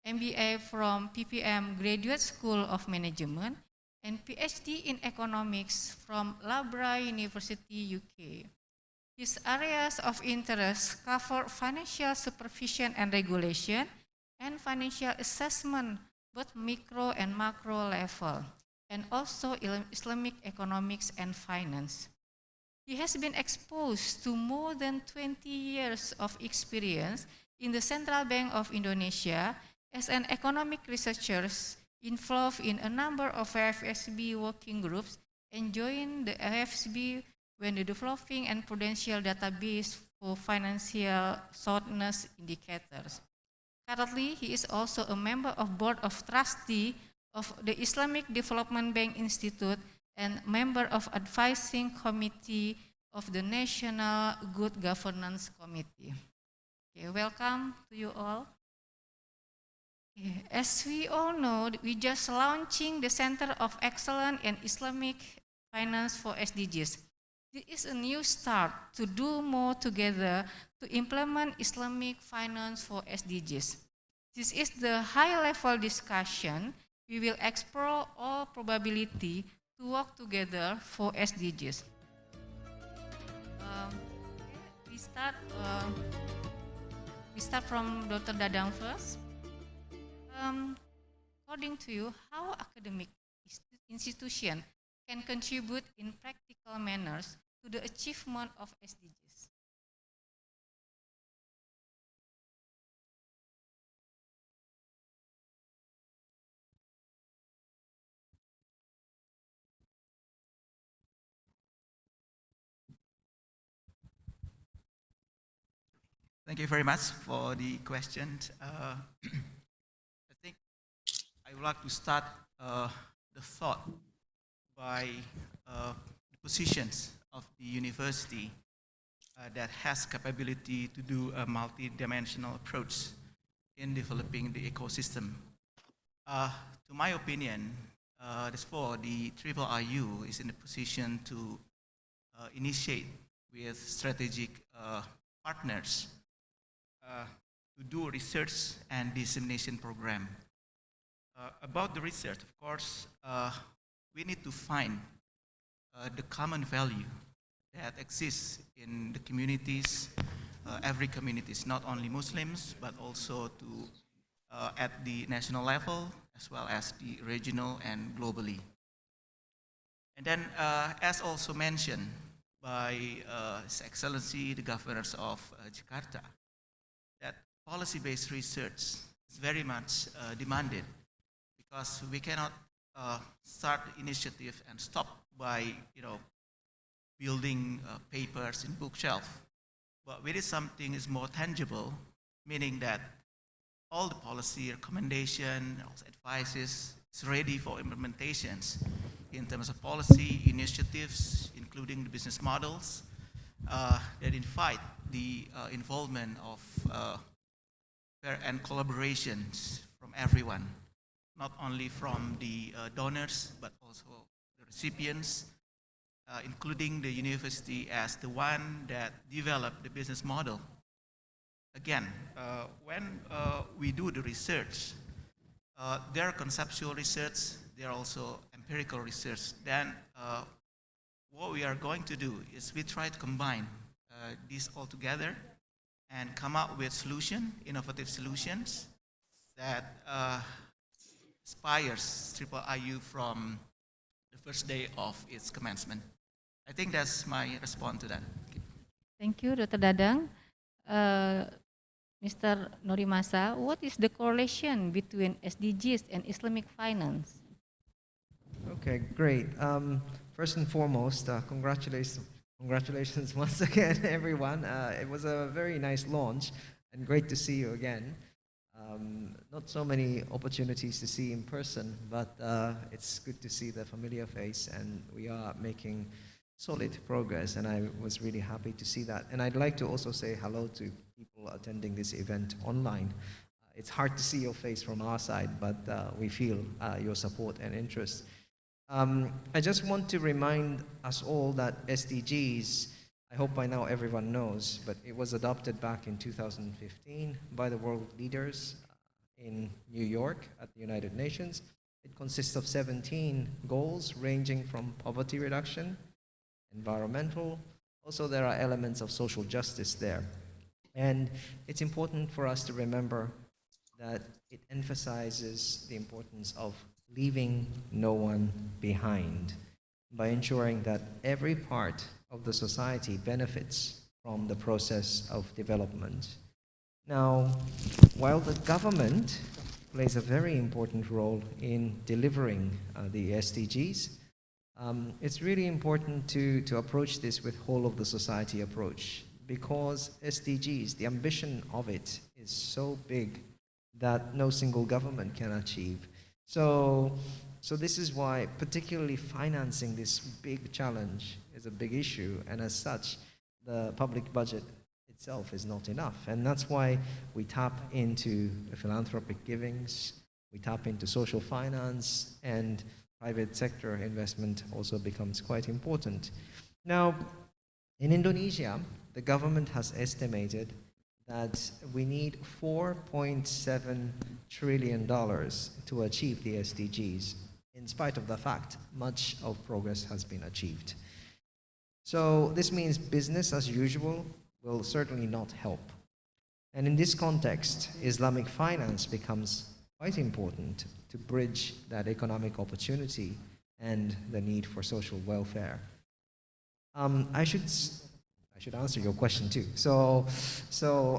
MBA from PPM Graduate School of Management, and PhD in Economics from Loughborough University, UK. His areas of interest cover financial supervision and regulation and financial assessment, both micro and macro level, and also Islamic economics and finance. He has been exposed to more than 20 years of experience in the Central Bank of Indonesia as an economic researcher involved in a number of FSB working groups and joined the FSB when the developing and prudential database for financial soundness indicators. Currently, he is also a member of Board of Trustee of the Islamic Development Bank Institute and member of Advising Committee of the National Good Governance Committee. Okay, welcome to you all. Okay, as we all know, we just launching the Center of Excellence in Islamic Finance for SDGs. This is a new start to do more together to implement Islamic finance for SDGs. This is the high-level discussion we will explore all probability to work together for SDGs. We start from Dr. Dadang first. According to you, how academic institution can contribute in practical manners to the achievement of SDGs?
Thank you very much for the question. I think I would like to start the thought by the positions of the university that has capability to do a multi-dimensional approach in developing the ecosystem. To my opinion, therefore, the IIIU is in a position to initiate with strategic partners to do research and dissemination program. About the research, of course, we need to find the common value that exists in the communities, every communities, not only Muslims, but also to at the national level, as well as the regional and globally. And then, as also mentioned by His Excellency, the governors of Jakarta, that policy-based research is very much demanded, because we cannot start the initiative and stop by building papers in bookshelf. But we need something is more tangible, meaning that all the policy recommendation, also advices, is ready for implementations in terms of policy initiatives, including the business models that invite the involvement of and collaborations from everyone, not only from the donors, but also the recipients, including the university as the one that developed the business model. Again, when we do the research, there are conceptual research, there are also empirical research. Then what we are going to do is we try to combine these all together and come up with innovative solutions that inspires IIIU from the first day of its commencement. I think that's my response to that.
Thank you, Dr. Dadang. Mr. Norimasa, what is the correlation between SDGs and Islamic finance?
Okay, great. First and foremost, congratulations once again, everyone. It was a very nice launch and great to see you again. Not so many opportunities to see in person, but it's good to see the familiar face, and we are making solid progress, and I was really happy to see that. And I'd like to also say hello to people attending this event online. It's hard to see your face from our side, but we feel your support and interest. I just want to remind us all that SDGs, I hope by now everyone knows, but it was adopted back in 2015 by the world leaders in New York at the United Nations. It consists of 17 goals ranging from poverty reduction, environmental. Also, there are elements of social justice there. And it's important for us to remember that it emphasizes the importance of leaving no one behind by ensuring that every part of the society benefits from the process of development. Now, while the government plays a very important role in delivering the SDGs, it's really important to approach this with whole of the society approach, because SDGs, the ambition of it is so big that no single government can achieve. So this is why particularly financing this big challenge is a big issue, and as such, the public budget itself is not enough. And that's why we tap into the philanthropic givings, we tap into social finance, and private sector investment also becomes quite important. Now, in Indonesia, the government has estimated that we need $4.7 trillion to achieve the SDGs, in spite of the fact much of progress has been achieved. So this means business as usual will certainly not help. And in this context, Islamic finance becomes quite important to bridge that economic opportunity and the need for social welfare. I should answer your question too. So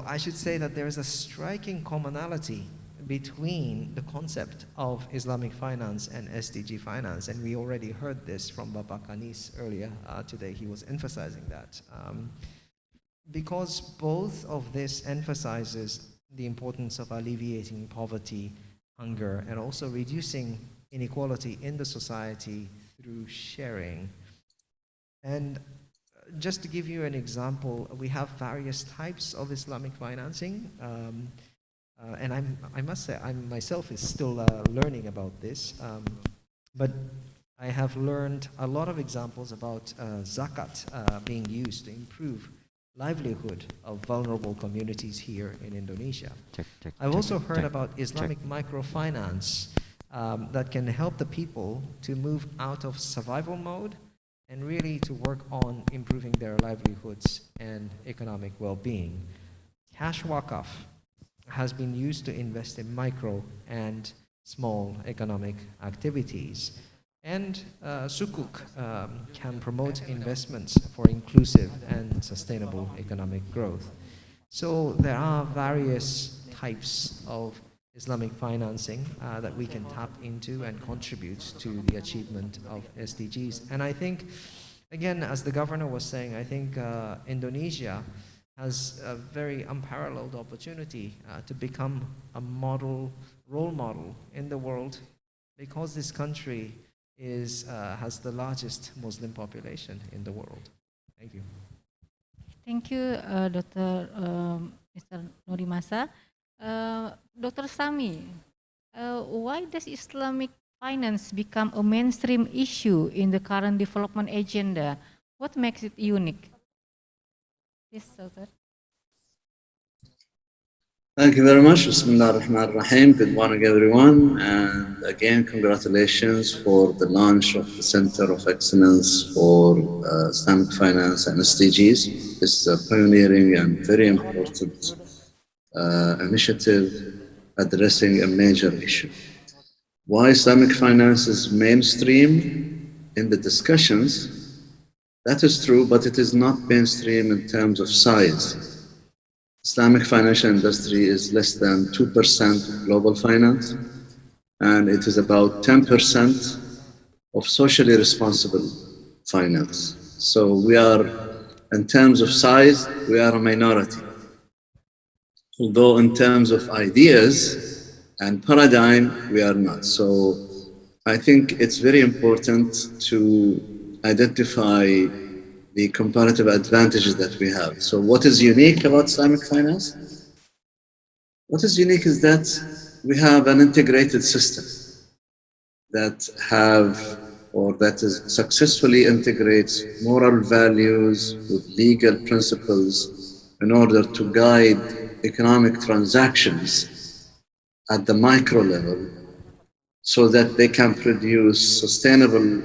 I should say that there is a striking commonality between the concept of Islamic finance and SDG finance, and we already heard this from Bapak Anis earlier today. He was emphasizing that. Because both of this emphasizes the importance of alleviating poverty, hunger, and also reducing inequality in the society through sharing. And just to give you an example, we have various types of Islamic financing. And I must say, I myself is still learning about this. But I have learned a lot of examples about zakat being used to improve livelihood of vulnerable communities here in Indonesia. I've also heard about Islamic microfinance that can help the people to move out of survival mode and really to work on improving their livelihoods and economic well-being. Cash Wakaf has been used to invest in micro and small economic activities. And Sukuk can promote investments for inclusive and sustainable economic growth. So there are various types of Islamic financing that we can tap into and contribute to the achievement of SDGs. And I think, again, as the governor was saying, I think Indonesia has a very unparalleled opportunity to become a role model in the world, because this country has the largest Muslim population in the world. Thank you.
Thank you, Dr. Mr. Nurimasa. Dr. Sami, why does Islamic finance become a mainstream issue in the current development agenda? What makes it unique? Yes, Doctor.
Thank you very much. Bismillah ar-Rahman ar-Rahim. Good morning, everyone. And again, congratulations for the launch of the Center of Excellence for Islamic Finance and SDGs. This is a pioneering and very important initiative addressing a major issue. Why Islamic finance is mainstream in the discussions? That is true, but it is not mainstream in terms of size. Islamic financial industry is less than 2% of global finance, and it is about 10% of socially responsible finance. So we are, in terms of size, we are a minority. Although in terms of ideas and paradigm, we are not. So I think it's very important to identify the comparative advantages that we have. So what is unique about Islamic finance? What is unique is that we have an integrated system that successfully integrates moral values with legal principles in order to guide economic transactions at the micro level so that they can produce sustainable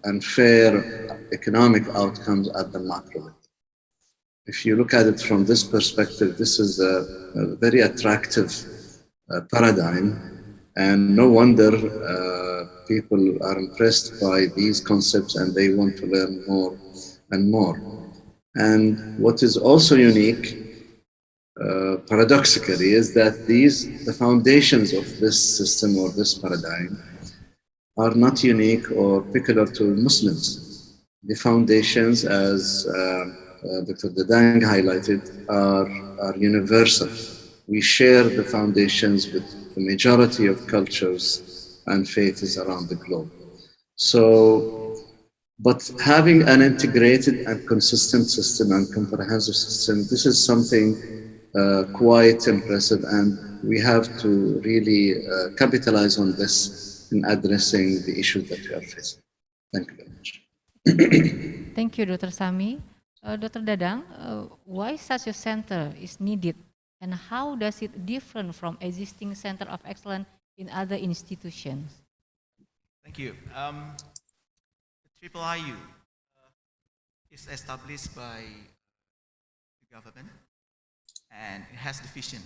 and fair economic outcomes at the macro level. If you look at it from this perspective, this is a very attractive paradigm, and no wonder people are impressed by these concepts and they want to learn more and more. And what is also unique, paradoxically, is that the foundations of this system or this paradigm are not unique or peculiar to Muslims. The foundations, as Dr. Dadang highlighted, are universal. We share the foundations with the majority of cultures and faiths around the globe. So, but having an integrated and consistent system and comprehensive system, this is something quite impressive, and we have to really capitalize on this in addressing the issues that we are facing. Thank you very much.
Thank you, Dr. Sami. Dr. Dadang, why such a center is needed and how does it differ from existing Center of Excellence in other institutions?
Thank you. The IIIU is established by the government, and it has the vision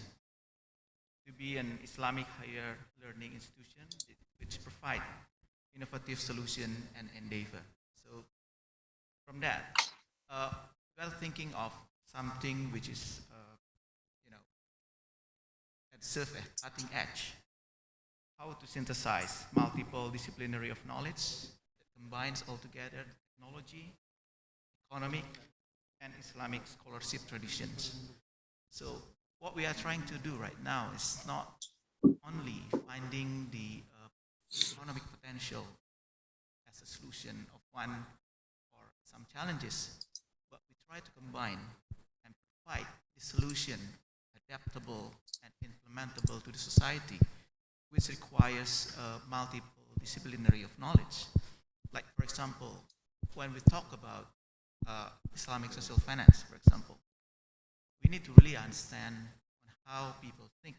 to be an Islamic higher learning institution which provide innovative solution and endeavor. So from that, we are thinking of something which is, that serve as cutting edge. How to synthesize multiple disciplinary of knowledge that combines altogether technology, economic, and Islamic scholarship traditions. So what we are trying to do right now is not only finding the economic potential as a solution of one or some challenges, but we try to combine and provide the solution adaptable and implementable to the society, which requires multiple disciplinary of knowledge. Like, for example, when we talk about Islamic social finance, for example, we need to really understand how people think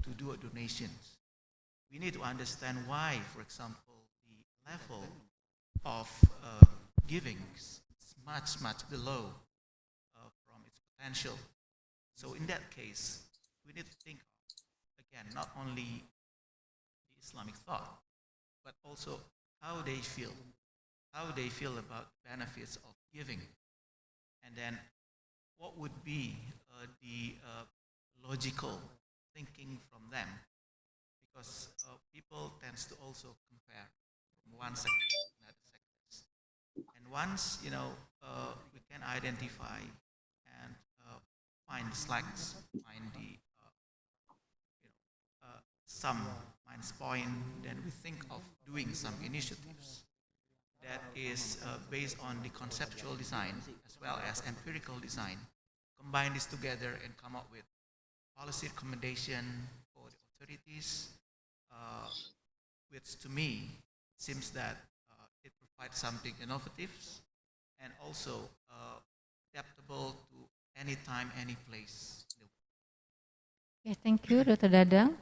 to do donations. We need to understand why, for example, the level of giving is much, much below from its potential. So in that case, we need to think of, again, not only the Islamic thought, but also how they feel about the benefits of giving. And then what would be the logical thinking from them? Because people tends to also compare from one sector to another sectors. And once, we can identify and find the slacks, find the some minus point, then we think of doing some initiatives that is based on the conceptual design as well as empirical design. Combine this together and come up with policy recommendation for the authorities, which to me seems that it provides something innovative and also adaptable to any time, any place.
Okay, thank you, Dr. Dadang.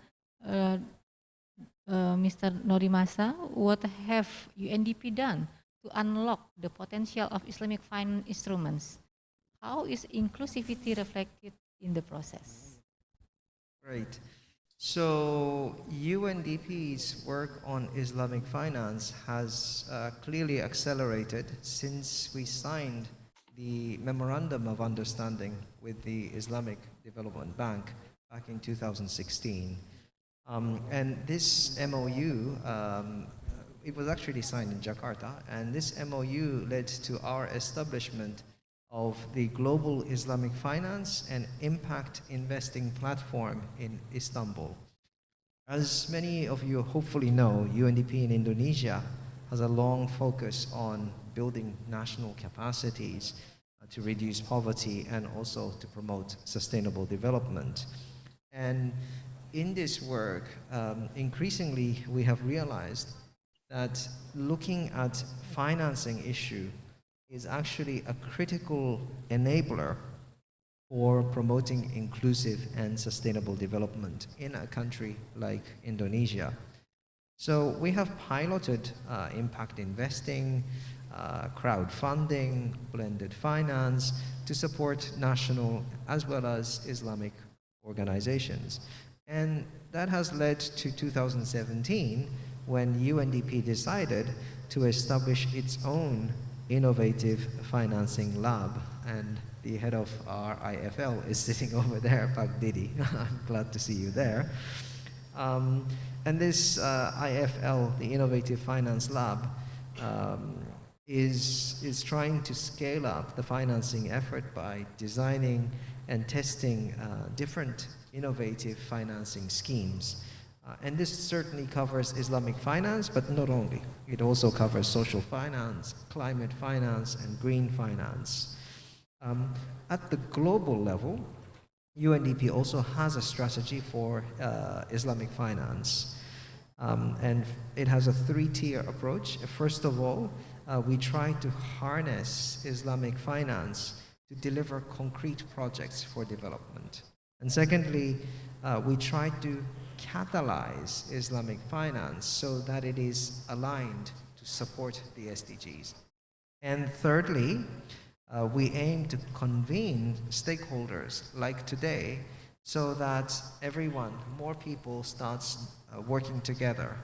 Mr. Norimasa, what have UNDP done to unlock the potential of Islamic finance instruments? How is inclusivity reflected in the process?
Right. So UNDP's work on Islamic finance has clearly accelerated since we signed the Memorandum of Understanding with the Islamic Development Bank back in 2016. And this MOU, it was actually signed in Jakarta, and this MOU led to our establishment of the Global Islamic Finance and Impact Investing Platform in Istanbul. As many of you hopefully know, UNDP in Indonesia has a long focus on building national capacities to reduce poverty and also to promote sustainable development. And in this work, increasingly we have realized that looking at financing issue is actually a critical enabler for promoting inclusive and sustainable development in a country like Indonesia. So we have piloted impact investing, crowdfunding, blended finance to support national as well as Islamic organizations. And that has led to 2017 when UNDP decided to establish its own innovative financing lab, and the head of our IFL is sitting over there, Pak Didi. I'm glad to see you there. And this IFL, the Innovative Finance Lab, is trying to scale up the financing effort by designing and testing different innovative financing schemes. And this certainly covers Islamic finance, but not only. It also covers social finance, climate finance, and green finance. At the global level, UNDP also has a strategy for Islamic finance. And it has a three-tier approach. First of all, we try to harness Islamic finance to deliver concrete projects for development. And secondly, we try to catalyze Islamic finance so that it is aligned to support the SDGs. And thirdly, we aim to convene stakeholders like today so that everyone, more people, starts working together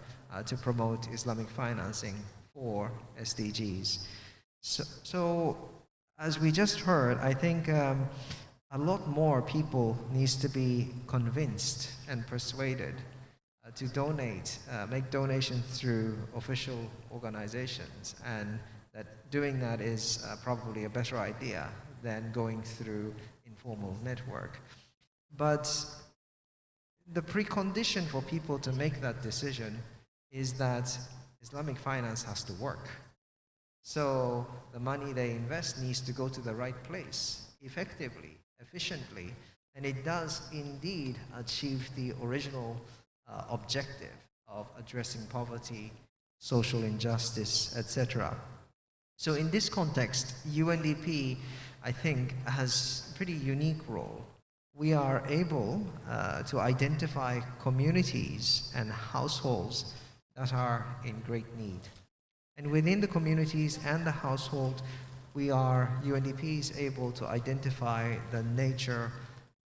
to promote Islamic financing for SDGs. So as we just heard, I think a lot more people needs to be convinced and persuaded to donate, make donations through official organizations, and that doing that is probably a better idea than going through informal network. But the precondition for people to make that decision is that Islamic finance has to work. So the money they invest needs to go to the right place, effectively, efficiently, and it does indeed achieve the original objective of addressing poverty, social injustice, etc. So in this context, UNDP, I think, has a pretty unique role. We are able to identify communities and households that are in great need. And within the communities and the household, UNDP is able to identify the nature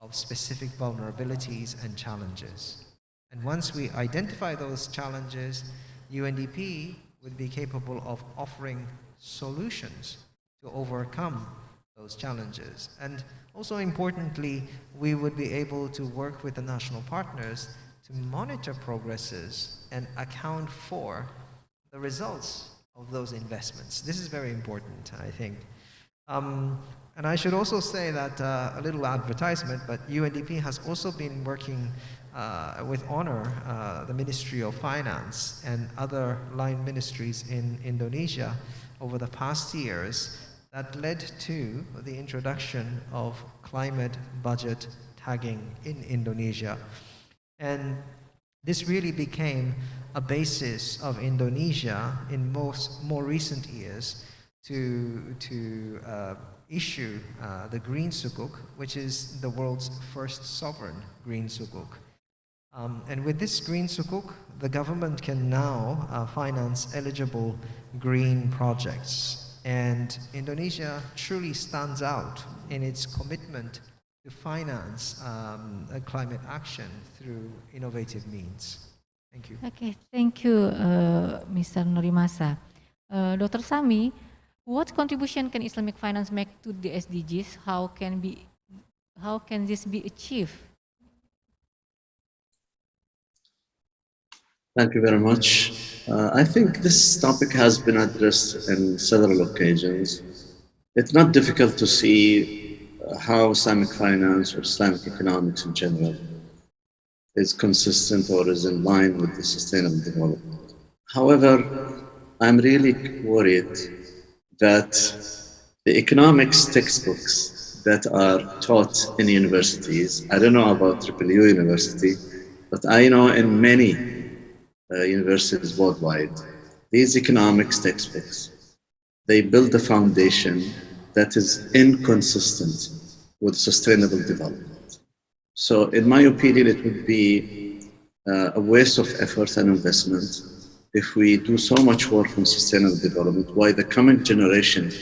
of specific vulnerabilities and challenges. And once we identify those challenges, UNDP would be capable of offering solutions to overcome those challenges. And also importantly, we would be able to work with the national partners to monitor progresses and account for the results of those investments. This is very important, I think. And I should also say that, a little advertisement, but UNDP has also been working with honor the Ministry of Finance and other line ministries in Indonesia over the past years that led to the introduction of climate budget tagging in Indonesia. And this really became a basis of Indonesia in more recent years to issue the Green Sukuk, which is the world's first sovereign Green Sukuk. And with this Green Sukuk, the government can now finance eligible green projects. And Indonesia truly stands out in its commitment to finance climate action through innovative means. Thank you.
Okay, thank you, Mr. Norimasa. Dr. Sami, what contribution can Islamic finance make to the SDGs? How can this be achieved?
Thank you very much. I think this topic has been addressed in several occasions. It's not difficult to see how Islamic finance or Islamic economics in general is consistent or is in line with the sustainable development. However, I'm really worried that the economics textbooks that are taught in universities, I don't know about UIII University, but I know in many universities worldwide, these economics textbooks, they build a foundation that is inconsistent with sustainable development. So in my opinion, it would be a waste of effort and investment if we do so much work on sustainable development, while the coming generation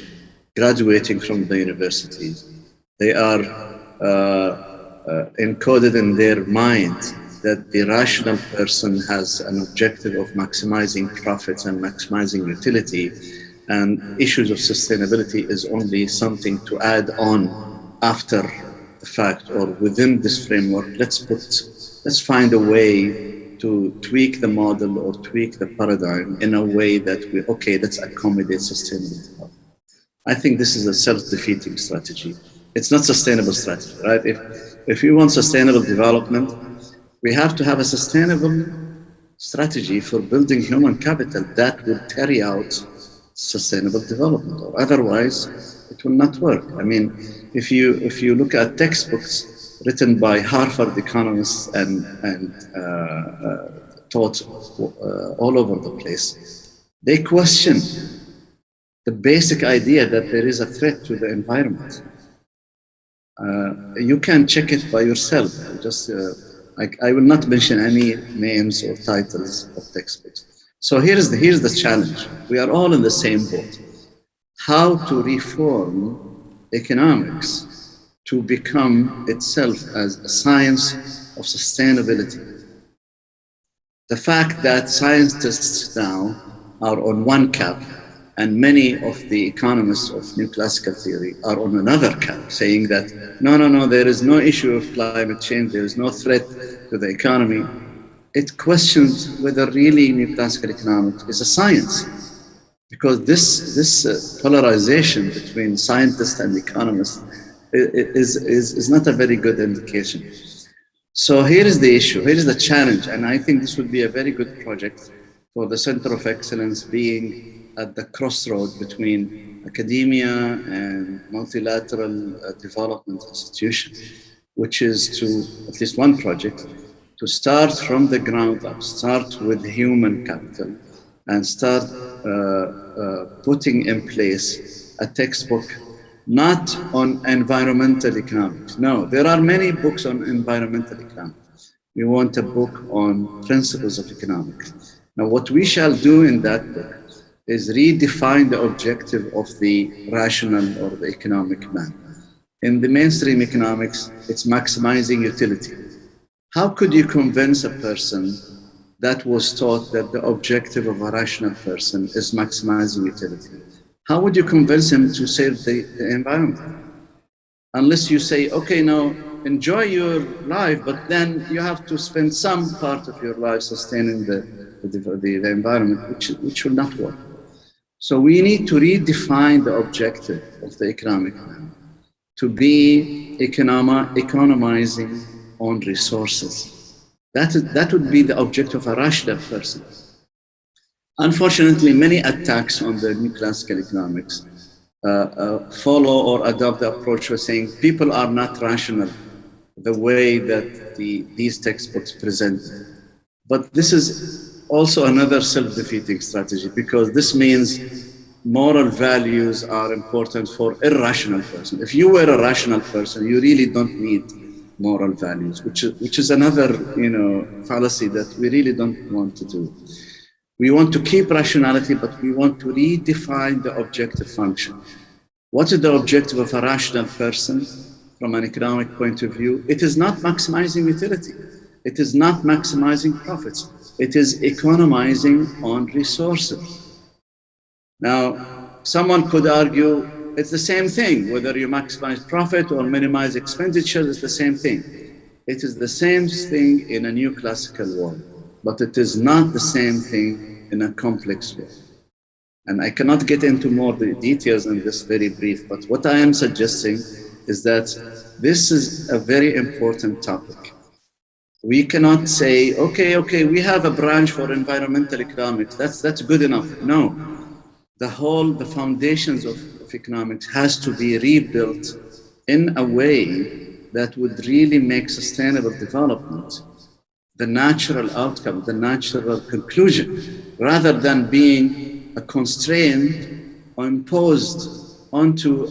graduating from the universities, they are encoded in their mind that the rational person has an objective of maximizing profits and maximizing utility, and issues of sustainability is only something to add on after the fact or within this framework. Let's find a way to tweak the model or tweak the paradigm in a way that let's accommodate sustainable development. I think this is a self-defeating strategy. It's not sustainable strategy, right? If we want sustainable development, we have to have a sustainable strategy for building human capital that will carry out sustainable development, or otherwise it will not work. I mean, if you look at textbooks written by Harvard economists and taught all over the place, they question the basic idea that there is a threat to the environment. You can check it by yourself. Just I will not mention any names or titles of textbooks. So here's the challenge. We are all in the same boat. How to reform economics to become itself as a science of sustainability. The fact that scientists now are on one camp and many of the economists of new classical theory are on another camp, saying that no, there is no issue of climate change, there is no threat to the economy. It questions whether really new classical economics is a science, because this polarization between scientists and economists is not a very good indication. So here is the issue, here is the challenge, and I think this would be a very good project for the Center of Excellence, being at the crossroad between academia and multilateral development institutions, which is to, at least one project, to start from the ground up, start with human capital, and start putting in place a textbook not on environmental economics. No, there are many books on environmental economics. We want a book on principles of economics. Now, what we shall do in that book is redefine the objective of the rational or the economic man. In the mainstream economics, it's maximizing utility. How could you convince a person that was taught that the objective of a rational person is maximizing utility? How would you convince him to save the environment? Unless you say, okay, now enjoy your life, but then you have to spend some part of your life sustaining the environment, which will not work. So we need to redefine the objective of the economic man to be economizing on resources. That would be the objective of a rational person. Unfortunately, many attacks on the new classical economics follow or adopt the approach of saying people are not rational the way that these textbooks present. But this is also another self-defeating strategy, because this means moral values are important for irrational person. If you were a rational person, you really don't need moral values, which is another fallacy that we really don't want to do. We want to keep rationality, but we want to redefine the objective function. What is the objective of a rational person from an economic point of view? It is not maximizing utility. It is not maximizing profits. It is economizing on resources. Now, someone could argue it's the same thing, whether you maximize profit or minimize expenditure, it's the same thing. It is the same thing in a new classical world, but it is not the same thing in a complex world. And I cannot get into more details in this very brief, but what I am suggesting is that this is a very important topic. We cannot say, okay, we have a branch for environmental economics, that's good enough. No, the foundations of economics has to be rebuilt in a way that would really make sustainable development the natural outcome, the natural conclusion, rather than being a constraint or imposed onto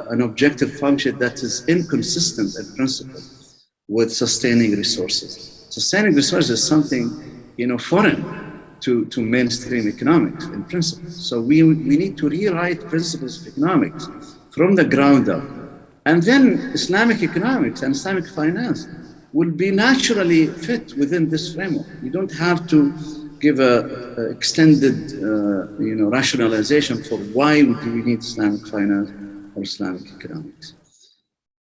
an objective function that is inconsistent in principle with sustaining resources. Sustaining resources is something foreign to mainstream economics in principle. So we need to rewrite principles of economics from the ground up. And then Islamic economics and Islamic finance will be naturally fit within this framework. You don't have to give a extended rationalization for why do we need Islamic finance or Islamic economics.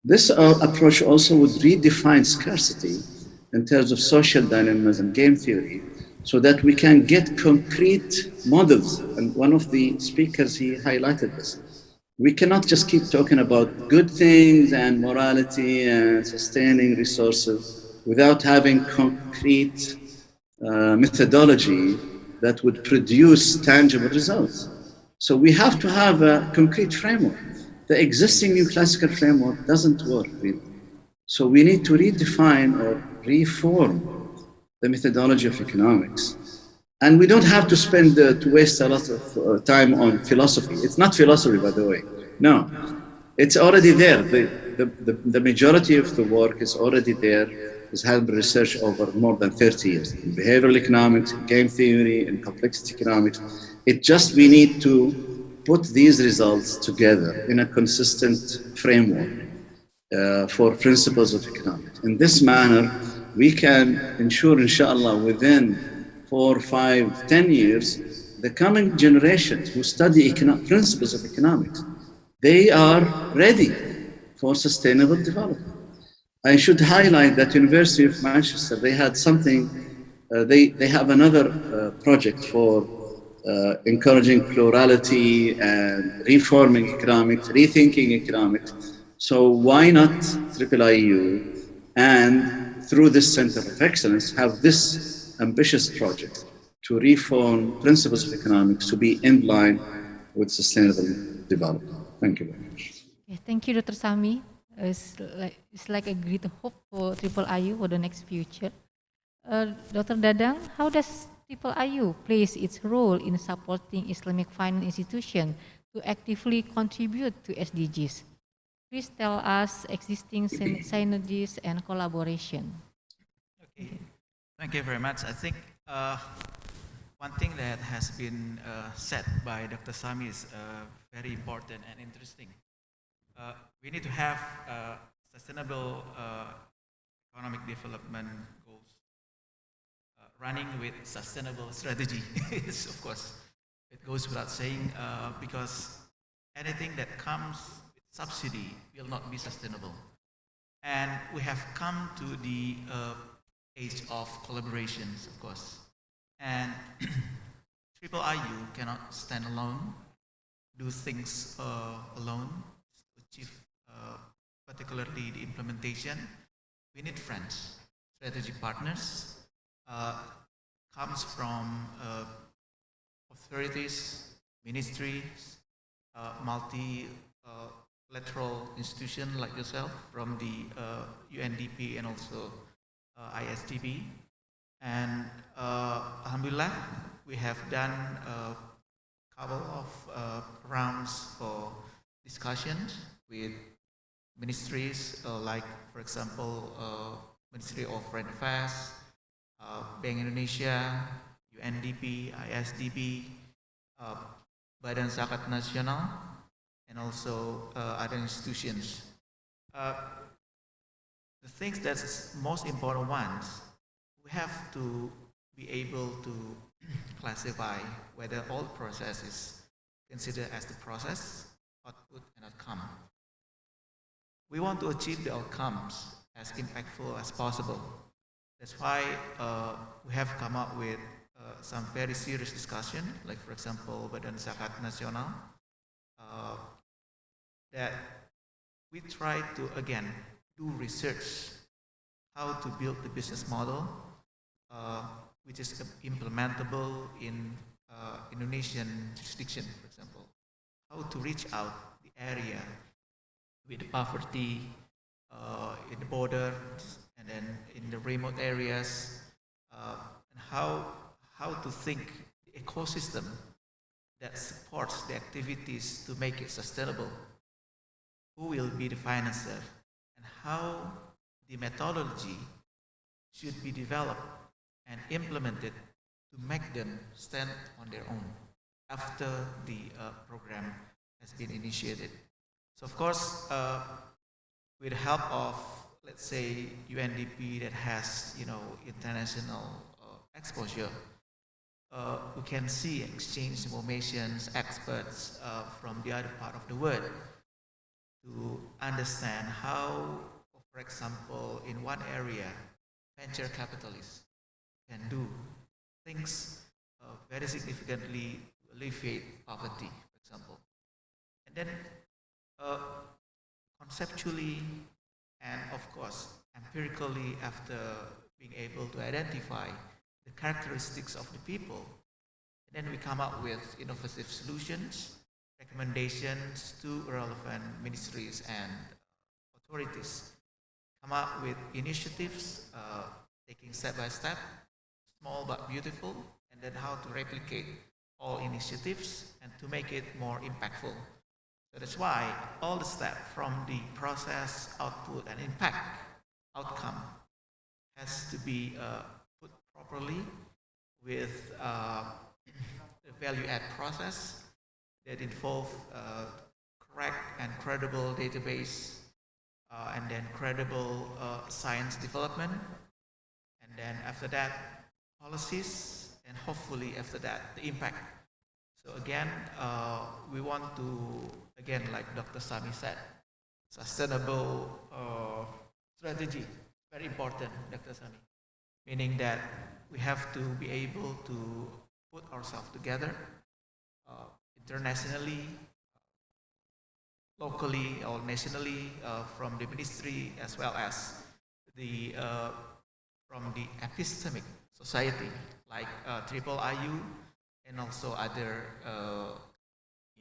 This approach also would redefine scarcity in terms of social dynamism, game theory, so that we can get concrete models. And one of the speakers, he highlighted this. We cannot just keep talking about good things and morality and sustaining resources without having concrete methodology that would produce tangible results. So we have to have a concrete framework. The existing new classical framework doesn't work really. So we need to redefine or reform the methodology of economics. And we don't have to waste a lot of time on philosophy. It's not philosophy, by the way. No, it's already there. the majority of the work is already there, has had research over more than 30 years in behavioral economics, in game theory, in complexity economics. It just, we need to put these results together in a consistent framework for principles of economics. In this manner, we can ensure, inshallah, within 4, 5, 10 years, the coming generations who study principles of economics, they are ready for sustainable development. I should highlight that University of Manchester, they had something, they have another project for encouraging plurality and reforming economics, rethinking economics. So why not IIIU and through this Center of Excellence have this ambitious project to reform principles of economics to be in line with sustainable development. Thank you very much.
Okay, thank you, Dr. Sami. It's like a great hope for IIIU for the next future. Dr. Dadang, how does IIIU plays its role in supporting Islamic finance institutions to actively contribute to SDGs? Please tell us existing synergies and collaboration.
Okay, thank you very much. I think one thing that has been said by Dr. Sami is very important and interesting. We need to have sustainable economic development goals running with sustainable strategy. Of course, it goes without saying because anything that comes with subsidy will not be sustainable. And we have come to the age of collaborations, of course. And IIIU cannot stand alone, do things alone to achieve particularly the implementation. We need friends, strategic partners, comes from authorities, ministries, multilateral institution like yourself from the UNDP and also ISDB. And Alhamdulillah, we have done a couple of rounds for discussions with ministries like, for example, Ministry of Foreign Affairs, Bank Indonesia, UNDP, ISDB, Badan Zakat Nasional, and also other institutions. The things that's most important ones, we have to be able to classify whether all process is considered as the process, output, and outcome. We want to achieve the outcomes as impactful as possible. That's why we have come up with some very serious discussion, like for example, Badan Zakat Nasional, that we try to, again, do research how to build the business model which is implementable in Indonesian jurisdiction, for example. How to reach out the area with the poverty in the border and then in the remote areas, and how to think the ecosystem that supports the activities to make it sustainable. Who will be the financer, and how the methodology should be developed and implemented to make them stand on their own after the program has been initiated. So of course, with the help of, let's say, UNDP that has, international exposure, we can see exchange informations, experts from the other part of the world to understand how, for example, in one area, venture capitalists can do things very significantly to alleviate poverty, for example. And then conceptually and of course empirically, after being able to identify the characteristics of the people, then we come up with innovative solutions, recommendations to relevant ministries and authorities, come up with initiatives, taking step by step, small but beautiful, and then how to replicate all initiatives and to make it more impactful. So that's why all the steps from the process, output, and impact outcome has to be put properly with a value-add process that involve correct and credible database, and then credible science development, and then after that policies, and hopefully after that the impact. So again, we want to, again, like Dr. Sami said, sustainable strategy, very important, Dr. Sami, meaning that we have to be able to put ourselves together internationally, locally or nationally, from the ministry as well as the from the epistemic society like Triple IU and also other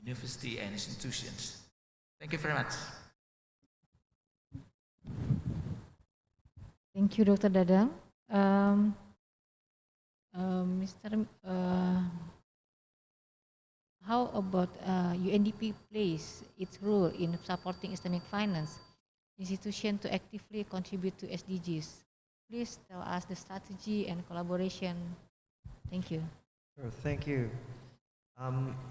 university and institutions. Thank you very much.
Thank you, Dr. Dadang. How about UNDP plays its role in supporting Islamic finance institution to actively contribute to SDGs? Please tell us the strategy and collaboration. Thank you.
Sure, thank you.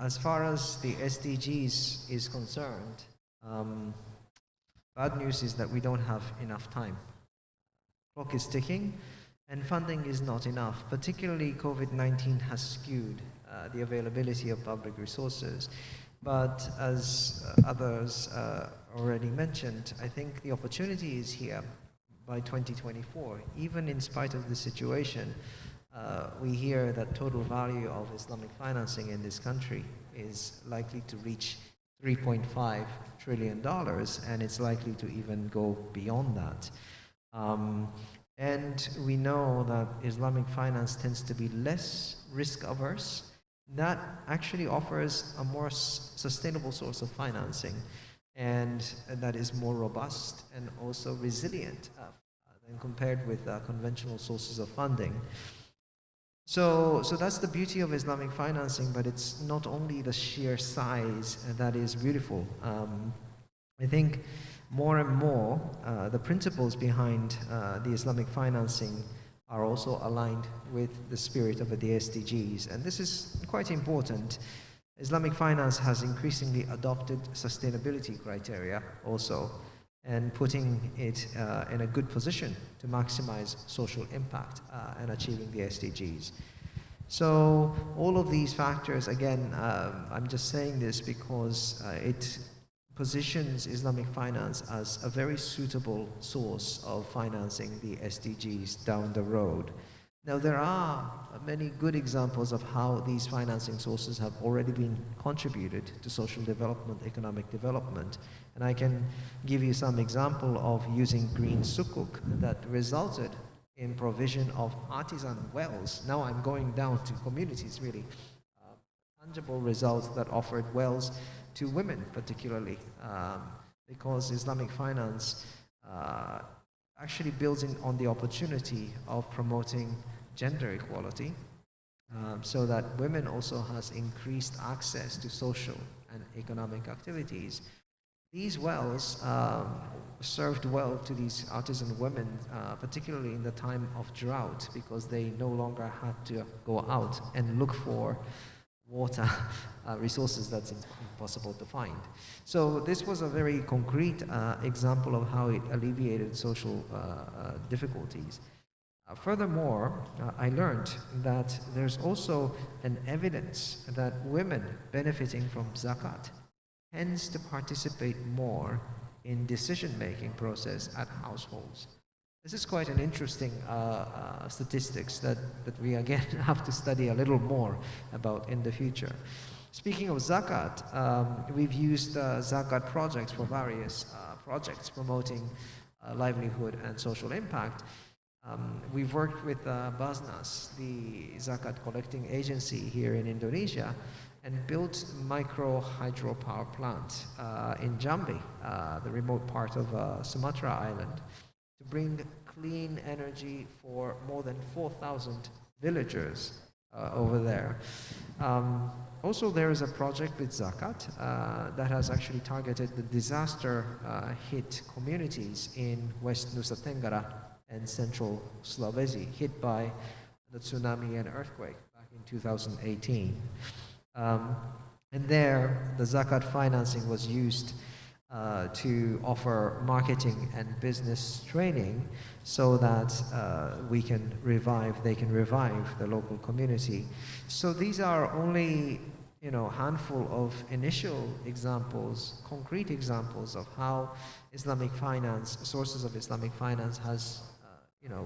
As far as the SDGs is concerned, bad news is that we don't have enough time. Clock is ticking and funding is not enough. Particularly COVID-19 has skewed the availability of public resources. But as others already mentioned, I think the opportunity is here by 2024. Even in spite of the situation, we hear that total value of Islamic financing in this country is likely to reach $3.5 trillion, and it's likely to even go beyond that. And we know that Islamic finance tends to be less risk averse. That actually offers a more sustainable source of financing, and that is more robust and also resilient than compared with conventional sources of funding. So that's the beauty of Islamic financing, but it's not only the sheer size that is beautiful. I think more and more the principles behind the Islamic financing are also aligned with the spirit of the SDGs, and this is quite important. Islamic finance has increasingly adopted sustainability criteria also, and putting it in a good position to maximize social impact and achieving the SDGs. So all of these factors, again, I'm just saying this because it positions Islamic finance as a very suitable source of financing the SDGs down the road. Now, there are many good examples of how these financing sources have already been contributed to social development, economic development. And I can give you some example of using green sukuk that resulted in provision of artisan wells. Now I'm going down to communities, really. Tangible results that offered wells to women particularly, because Islamic finance actually builds in on the opportunity of promoting gender equality, so that women also has increased access to social and economic activities. These wells served well to these artisan women, particularly in the time of drought, because they no longer had to go out and look for water resources that's impossible to find. So this was a very concrete example of how it alleviated social difficulties. Furthermore, I learned that there's also an evidence that women benefiting from zakat tends to participate more in decision-making process at households. This is quite an interesting statistics that we again have to study a little more about in the future. Speaking of zakat, we've used zakat projects for various projects promoting livelihood and social impact. We've worked with Basnas, the zakat collecting agency here in Indonesia, and built micro hydropower plant in Jambi, the remote part of Sumatra Island, to bring clean energy for more than 4,000 villagers over there. Also, there is a project with Zakat that has actually targeted the disaster-hit communities in West Nusa Tenggara and Central Sulawesi, hit by the tsunami and earthquake back in 2018. And there, the Zakat financing was used to offer marketing and business training so that they can revive the local community. So these are only, handful of initial examples, concrete examples of how Islamic finance, sources of Islamic finance has,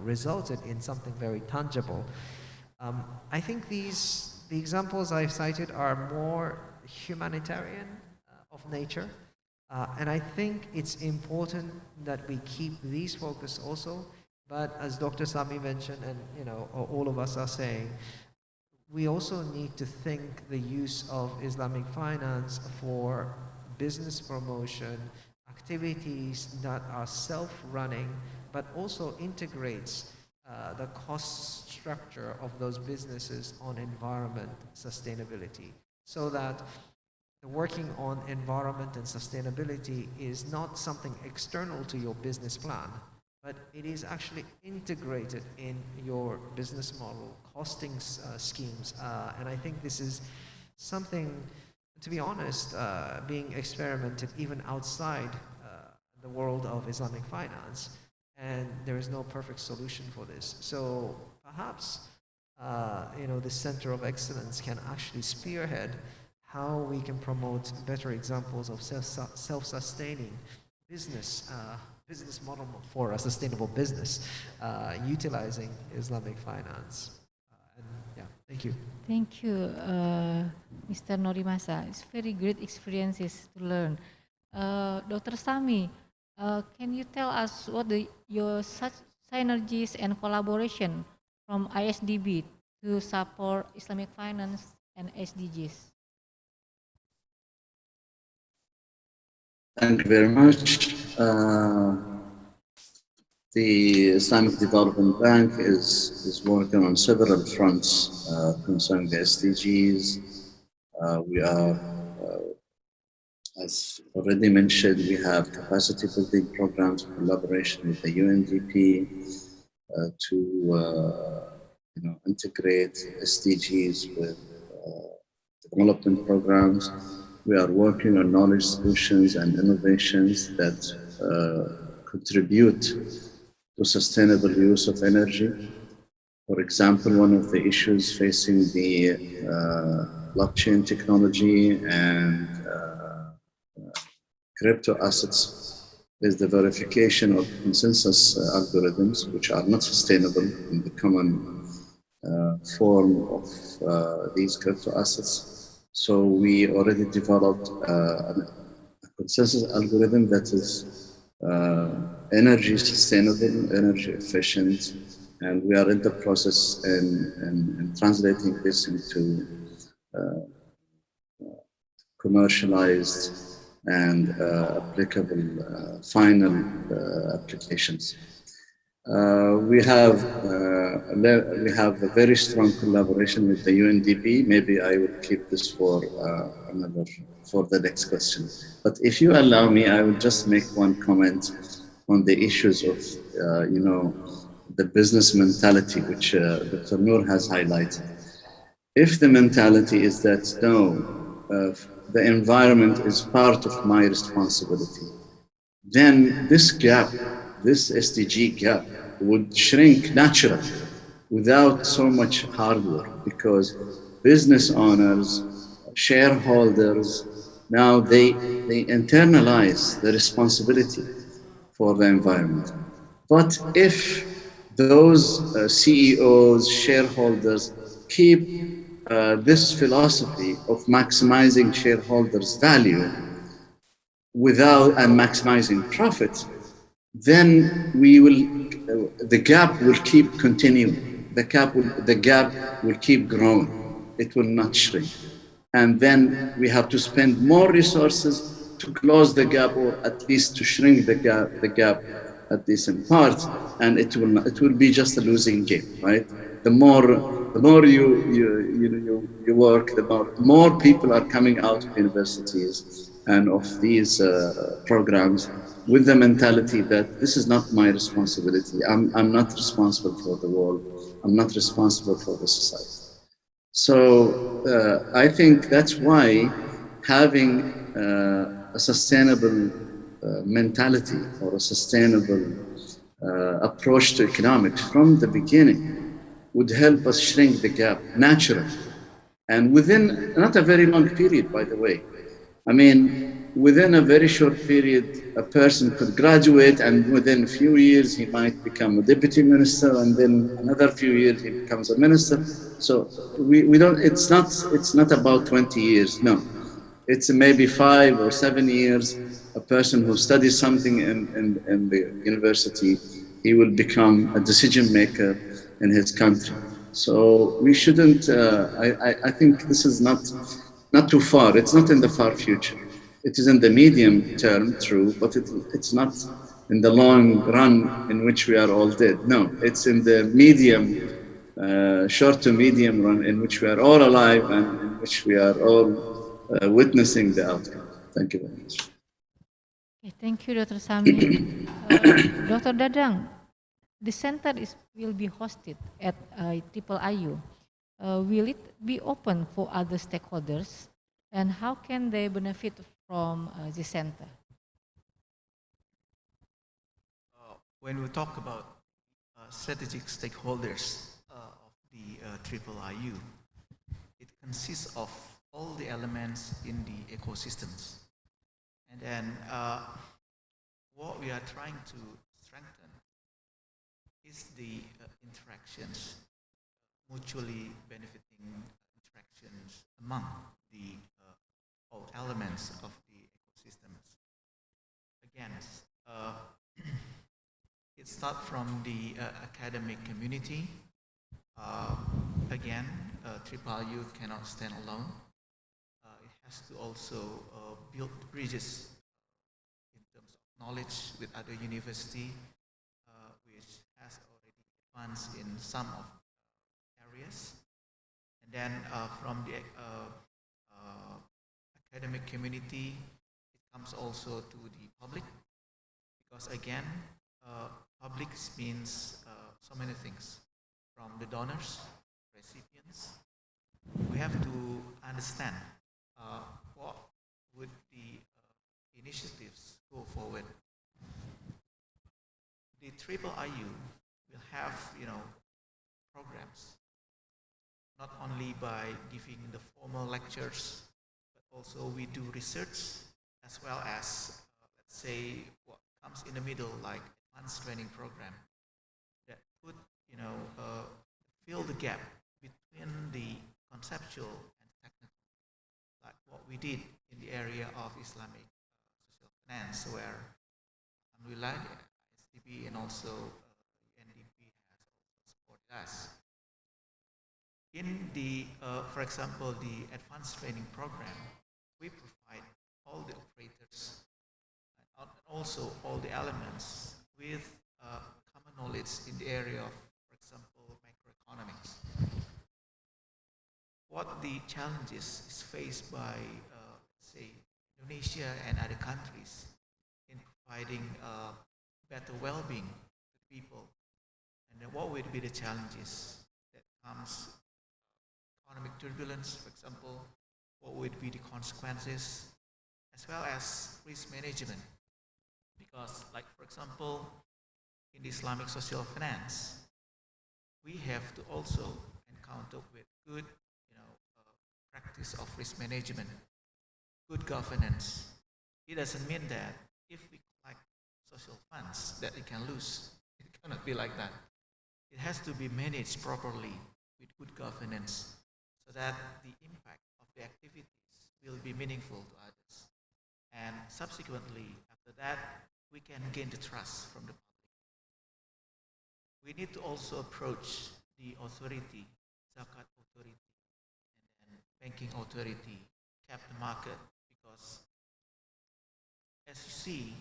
resulted in something very tangible. I think the examples I've cited are more humanitarian of nature. And I think it's important that we keep these focus also. But as Dr. Sami mentioned, and all of us are saying, we also need to think the use of Islamic finance for business promotion, activities that are self-running, but also integrates the cost structure of those businesses on environment sustainability, so that working on environment and sustainability is not something external to your business plan, but it is actually integrated in your business model, costing schemes. And I think this is something, to be honest, being experimented even outside the world of Islamic finance. And there is no perfect solution for this. So perhaps, the Center of Excellence can actually spearhead how we can promote better examples of self-sustaining business model for a sustainable business, utilizing Islamic finance. Thank you.
Thank you, Mr. Norimasa. It's very great experiences to learn. Dr. Sami, can you tell us what your such synergies and collaboration from ISDB to support Islamic finance and SDGs?
Thank you very much. The Islamic Development Bank is working on several fronts concerning the SDGs. We are, as already mentioned, we have capacity building programs in collaboration with the UNDP to integrate SDGs with development programs. We are working on knowledge solutions and innovations that contribute to sustainable use of energy. For example, one of the issues facing the blockchain technology and crypto assets is the verification of consensus algorithms, which are not sustainable in the common form of these crypto assets. So we already developed a consensus algorithm that is energy sustainable, energy efficient, and we are in the process in translating this into commercialized and applicable final applications. We have a very strong collaboration with the UNDP. Maybe I will keep this for the next question. But if you allow me, I will just make one comment on the issues of the business mentality, which Dr. Noor has highlighted. If the mentality is that no, the environment is part of my responsibility, then this gap, this SDG gap, would shrink naturally without so much hard work, because business owners, shareholders, now they internalize the responsibility for the environment. But if those CEOs, shareholders keep this philosophy of maximizing shareholders' value and maximizing profit, then the gap will keep continuing. The gap will keep growing. It will not shrink. And then we have to spend more resources to close the gap, or at least to shrink the gap at least in part, and it will be just a losing game, right? The The more you work, the more people are coming out of universities and of these programs with the mentality that this is not my responsibility. I'm not responsible for the world. I'm not responsible for the society. So I think that's why having a sustainable mentality or a sustainable approach to economics from the beginning would help us shrink the gap naturally. And within not a very long period, by the way. I mean, within a very short period, a person could graduate, and within a few years, he might become a deputy minister, and then another few years, he becomes a minister. So we don't, it's not about 20 years, no. It's maybe 5 or 7 years. A person who studies something in the university, he will become a decision maker in his country. So we shouldn't, I think this is not too far. It's not in the far future. It is in the medium term, true, but it's not in the long run in which we are all dead. No, it's in the medium, short to medium run in which we are all alive and in which we are all witnessing the outcome. Thank you very much.
Okay, thank you, Dr. Sami. Dr. Dadang, the center will be hosted at IIIU. Will it be open for other stakeholders, and how can they benefit from the center?
When we talk about strategic stakeholders of the IIIU, it consists of all the elements in the ecosystems. And then what we are trying to strengthen is the interactions, mutually benefiting interactions among the all elements of the ecosystems. Again, it starts from the academic community. Again, IIIU cannot stand alone. It has to also build bridges in terms of knowledge with other university, which has already advanced in some of areas. And then from the academic community, it comes also to the public, because again, public means so many things, from the donors, recipients. We have to understand what would the initiatives go forward. The IIIU will have, programs, not only by giving the formal lectures, but also we do research, as well as, let's say, what comes in the middle, like advanced training program, that would, fill the gap between the conceptual and technical, like what we did in the area of Islamic social finance, where alhamdulillah, SDB and also UNDP has also supported us. In the, for example, the advanced training program, we provide all the operators and also all the elements with common knowledge in the area of, for example, macroeconomics. What the challenges is faced by, say, Indonesia and other countries in providing better well-being to people, and then what would be the challenges that comes economic turbulence, for example, what would be the consequences, as well as risk management. Because, like, for example, in the Islamic social finance, we have to also encounter with good, practice of risk management, good governance. It doesn't mean that if we collect social funds that it can lose. It cannot be like that. It has to be managed properly with good governance, so that the impact of the activities will be meaningful to others. And subsequently, after that, we can gain the trust from the public. We need to also approach the authority, zakat authority, and banking authority, capital market, because as you see,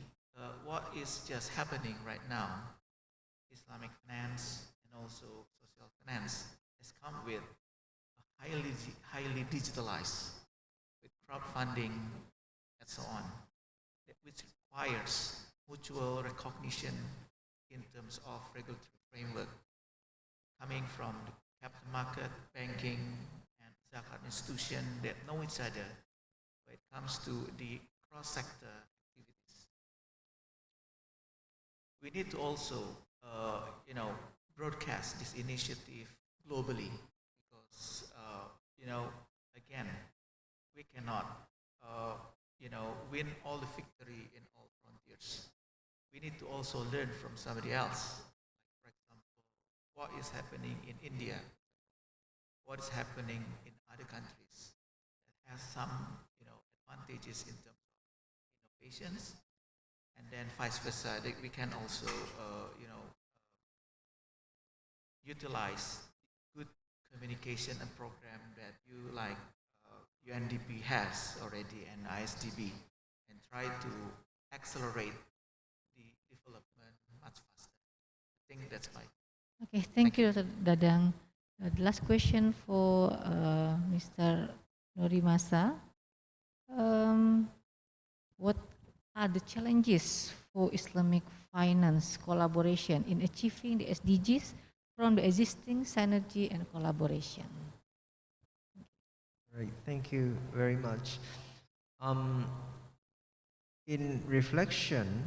what is just happening right now, Islamic finance and also social finance, has come with a highly digitalized, with crowdfunding and so on, which requires mutual recognition in terms of regulatory framework coming from the capital market, banking, and zakat institution that know each other when it comes to the cross-sector activities. We need to also, broadcast this initiative globally because, again, we cannot, win all the victory in all frontiers. We need to also learn from somebody else. Like, for example, what is happening in India, what is happening in other countries that has some, advantages in terms of innovations, and then vice versa. That we can also, utilize good communication and program that you like UNDP has already and ISDB, and try to accelerate the development much faster. I think that's my.
Okay, thank you, Dr. Dadang. The last question for Mr. Norimasa. What are the challenges for Islamic finance collaboration in achieving the SDGs from the existing synergy and collaboration?
Right, thank you very much. In reflection,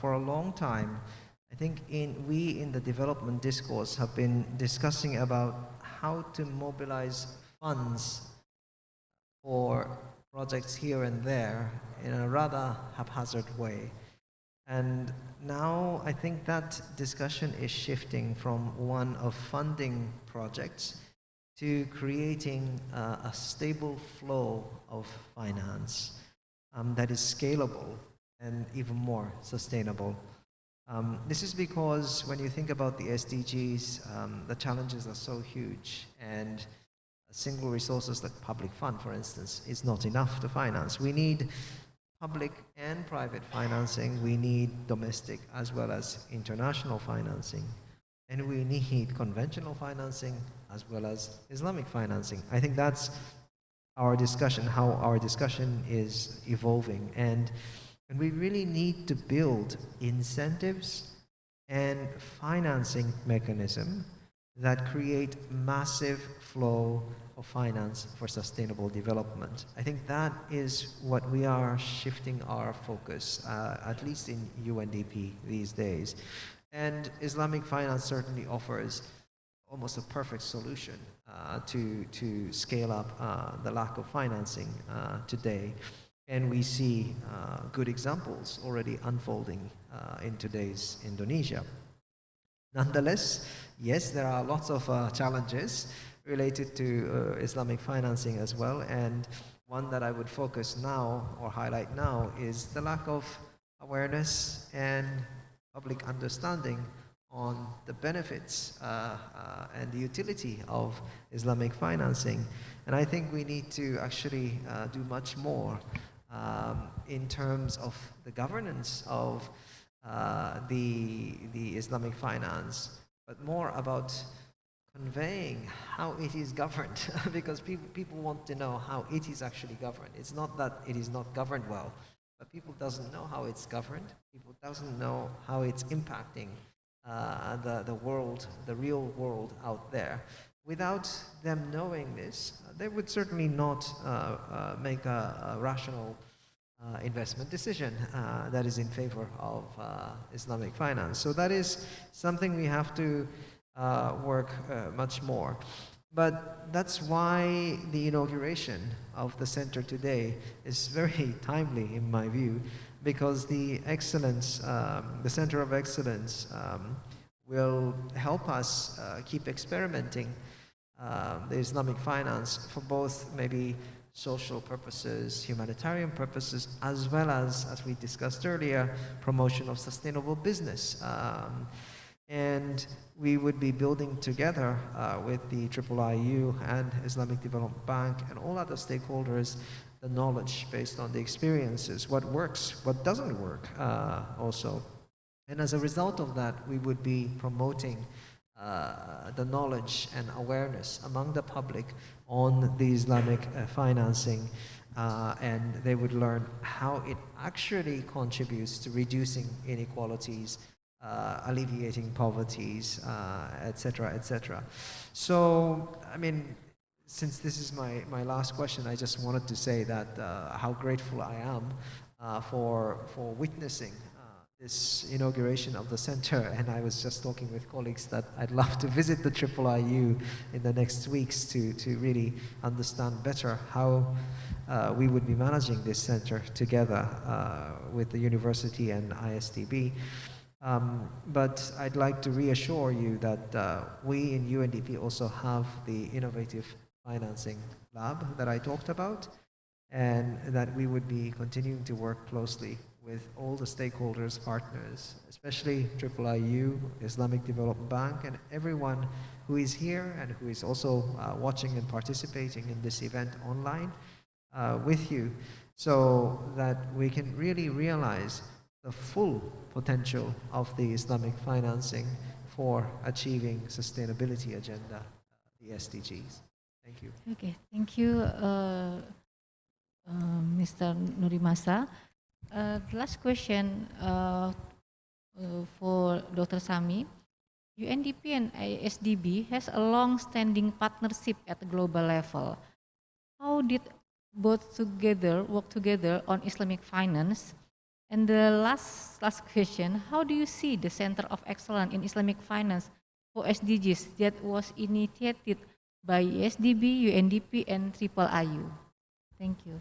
for a long time, I think we in the development discourse have been discussing about how to mobilize funds for projects here and there in a rather haphazard way. And now I think that discussion is shifting from one of funding projects to creating a stable flow of finance that is scalable and even more sustainable. This is because when you think about the SDGs, the challenges are so huge, and single resources like public fund, for instance, is not enough to finance. We need public and private financing. We need domestic as well as international financing. And we need conventional financing as well as Islamic financing. I think that's our discussion, how our discussion is evolving. And we really need to build incentives and financing mechanism that create massive flow of finance for sustainable development. I think that is what we are shifting our focus, at least in UNDP these days. And Islamic finance certainly offers almost a perfect solution to scale up the lack of financing today. And we see good examples already unfolding in today's Indonesia. Nonetheless, yes, there are lots of challenges related to Islamic financing as well. And one that I would focus now or highlight now is the lack of awareness and public understanding on the benefits and the utility of Islamic financing. And I think we need to actually do much more in terms of the governance of the Islamic finance, but more about conveying how it is governed, because people want to know how it is actually governed. It's not that it is not governed well, but people doesn't know how it's governed. People doesn't know how it's impacting the world, the real world out there. Without them knowing this, they would certainly not make a rational investment decision that is in favor of Islamic finance. So that is something we have to work much more. But that's why the inauguration of the center today is very timely in my view, because the excellence, the Center of Excellence will help us keep experimenting the Islamic finance for both maybe social purposes, humanitarian purposes, as well as we discussed earlier, promotion of sustainable business. And we would be building together with the IIIU and Islamic Development Bank and all other stakeholders the knowledge based on the experiences, what works, what doesn't work also. And as a result of that, we would be promoting the knowledge and awareness among the public on the Islamic financing, and they would learn how it actually contributes to reducing inequalities, alleviating poverties, etc., etc. So, I mean, since this is my last question, I just wanted to say that how grateful I am for witnessing this inauguration of the center, and I was just talking with colleagues that I'd love to visit the IIIU in the next weeks to really understand better how we would be managing this center together with the university and ISDB. But I'd like to reassure you that we in UNDP also have the innovative financing lab that I talked about, and that we would be continuing to work closely with all the stakeholders, partners, especially IIIU, Islamic Development Bank, and everyone who is here and who is also watching and participating in this event online with you, so that we can really realize the full potential of the Islamic financing for achieving sustainability agenda, the SDGs. Thank you.
Okay, thank you, Mr. Nurimasa. The last question for Dr. Sami. UNDP and ISDB has a long-standing partnership at the global level. How did both together work together on Islamic finance? And the last question, how do you see the Center of Excellence in Islamic Finance for SDGs that was initiated by ISDB, UNDP, and IIIU? Thank you.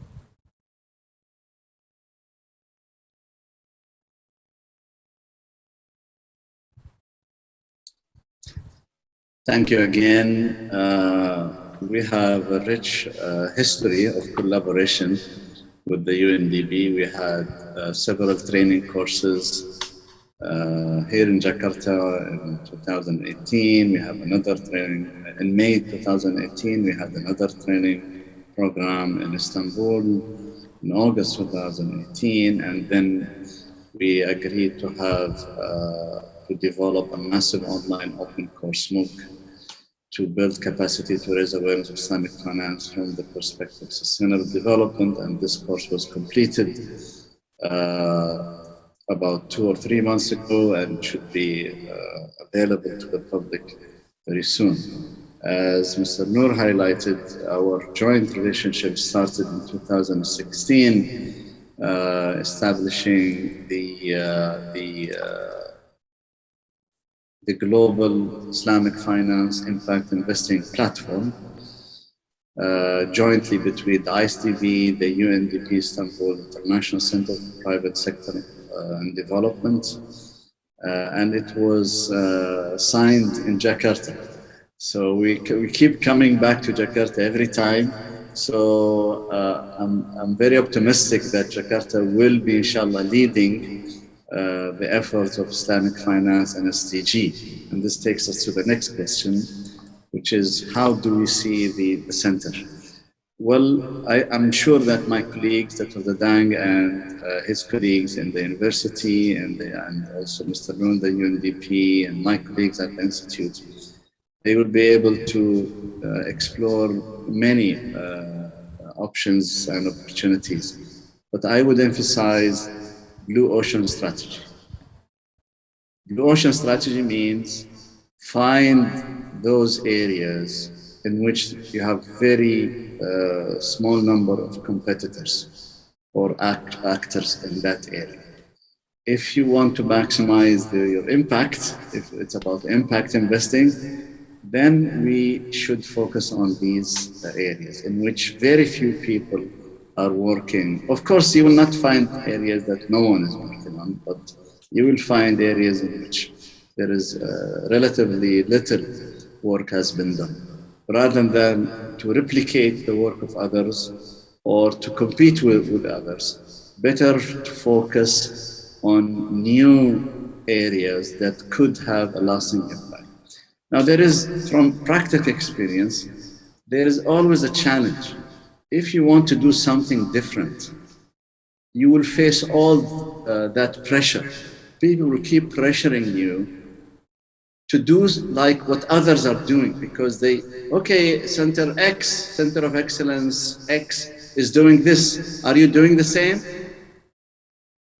Thank you again. We have a rich history of collaboration with the UNDP. We had several training courses here in Jakarta in 2018. We have another training in May 2018. We had another training program in Istanbul in August 2018, and then we agreed to have to develop a massive online open course MOOC to build capacity to raise awareness of Islamic finance from the perspective of sustainable development. And this course was completed about 2 or 3 months ago and should be available to the public very soon. As Mr. Noor highlighted, our joint relationship started in 2016, establishing the Global Islamic Finance Impact Investing Platform, jointly between the ISDB, the UNDP Istanbul International Center for Private Sector and Development, and it was signed in Jakarta. So we keep coming back to Jakarta every time. So I'm very optimistic that Jakarta will be, inshallah, leading the efforts of Islamic finance and SDG. And this takes us to the next question, which is how do we see the center? Well, I'm sure that my colleagues, Dr. Dadang and his colleagues in the university and also Mr. Noon, the UNDP, and my colleagues at the Institute, they will be able to explore many options and opportunities. But I would emphasize Blue Ocean strategy. Blue Ocean strategy means find those areas in which you have very small number of competitors or actors in that area. If you want to maximize your impact, if it's about impact investing, then we should focus on these areas in which very few people are working. Of course, you will not find areas that no one is working on, but you will find areas in which there is relatively little work has been done. Rather than to replicate the work of others or to compete with others, better to focus on new areas that could have a lasting impact. Now, there is, from practical experience, there is always a challenge. If you want to do something different, you will face all that pressure. People will keep pressuring you to do like what others are doing, because they, okay, Center X, Center of Excellence X is doing this. Are you doing the same?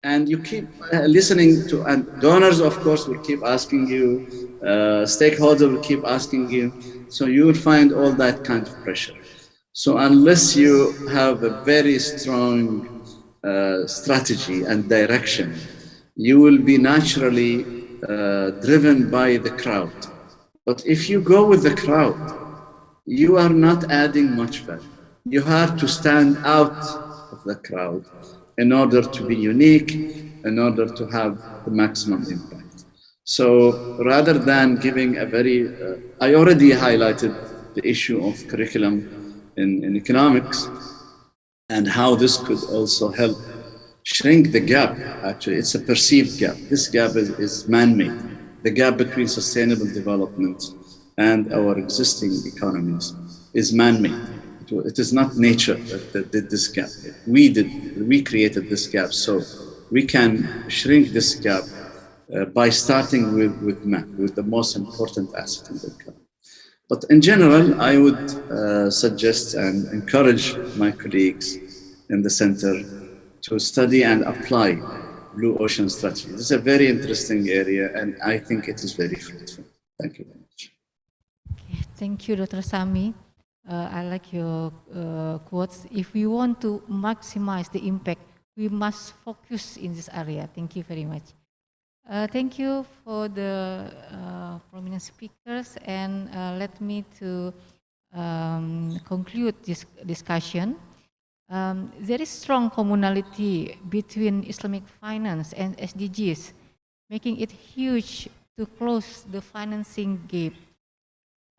And you keep listening to, and donors, of course, will keep asking you, stakeholders will keep asking you. So you will find all that kind of pressure. So unless you have a very strong strategy and direction, you will be naturally driven by the crowd. But if you go with the crowd, you are not adding much value. You have to stand out of the crowd in order to be unique, in order to have the maximum impact. So rather than giving a very, I already highlighted the issue of curriculum in economics and how this could also help shrink the gap. Actually, it's a perceived gap. This gap is man-made. The gap between sustainable development and our existing economies is man-made. It is not nature that did this gap. We created this gap, so we can shrink this gap by starting with the most important asset in the economy. But in general, I would suggest and encourage my colleagues in the center to study and apply Blue Ocean Strategy. This is a very interesting area, and I think it is very fruitful. Thank you very much.
Okay, thank you, Dr. Sami. I like your quotes. If we want to maximize the impact, we must focus in this area. Thank you very much. Thank you for the prominent speakers, and let me to conclude this discussion. There is strong commonality between Islamic finance and SDGs, making it huge to close the financing gap.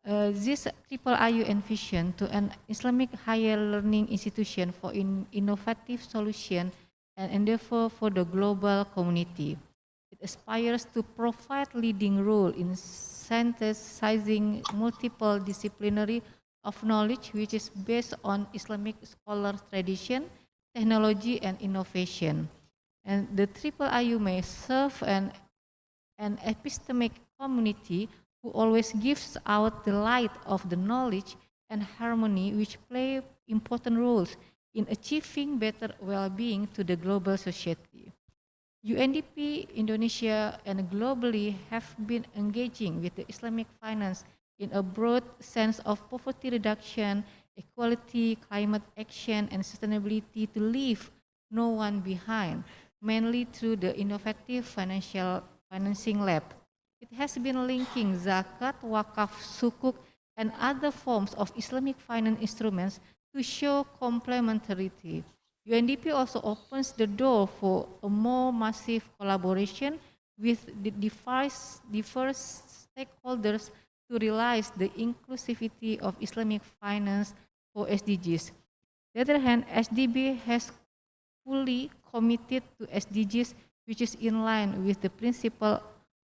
This IIIU envision to an Islamic higher learning institution for innovative solution and endeavor for the global community. It aspires to provide leading role in synthesizing multiple disciplinary of knowledge which is based on Islamic scholar tradition, technology, and innovation. And the IIIU may serve an epistemic community who always gives out the light of the knowledge and harmony which play important roles in achieving better well-being to the global society. UNDP, Indonesia, and globally have been engaging with the Islamic finance in a broad sense of poverty reduction, equality, climate action, and sustainability to leave no one behind, mainly through the innovative financing lab. It has been linking zakat, wakaf, sukuk, and other forms of Islamic finance instruments to show complementarity. UNDP also opens the door for a more massive collaboration with the diverse stakeholders to realize the inclusivity of Islamic finance for SDGs. On the other hand, SDB has fully committed to SDGs, which is in line with the principle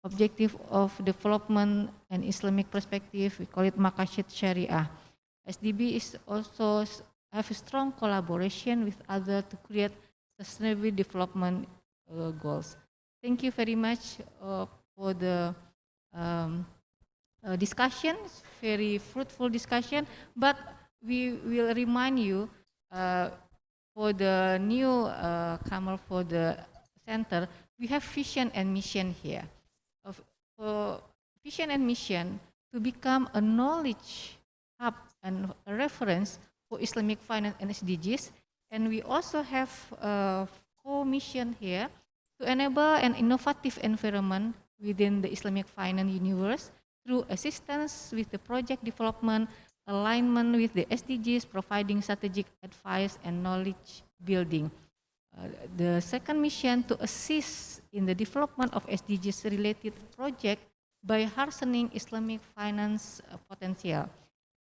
objective of development and Islamic perspective. We call it Maqasid Sharia. SDB is also have a strong collaboration with others to create sustainable development goals. Thank you very much for the discussion, very fruitful discussion. But we will remind you for the new comer for the center, we have vision and mission here. For vision and mission to become a knowledge hub and a reference for Islamic finance and SDGs, and we also have a mission here to enable an innovative environment within the Islamic finance universe through assistance with the project development, alignment with the SDGs, providing strategic advice and knowledge building. The second mission to assist in the development of SDGs related project by harnessing Islamic finance potential.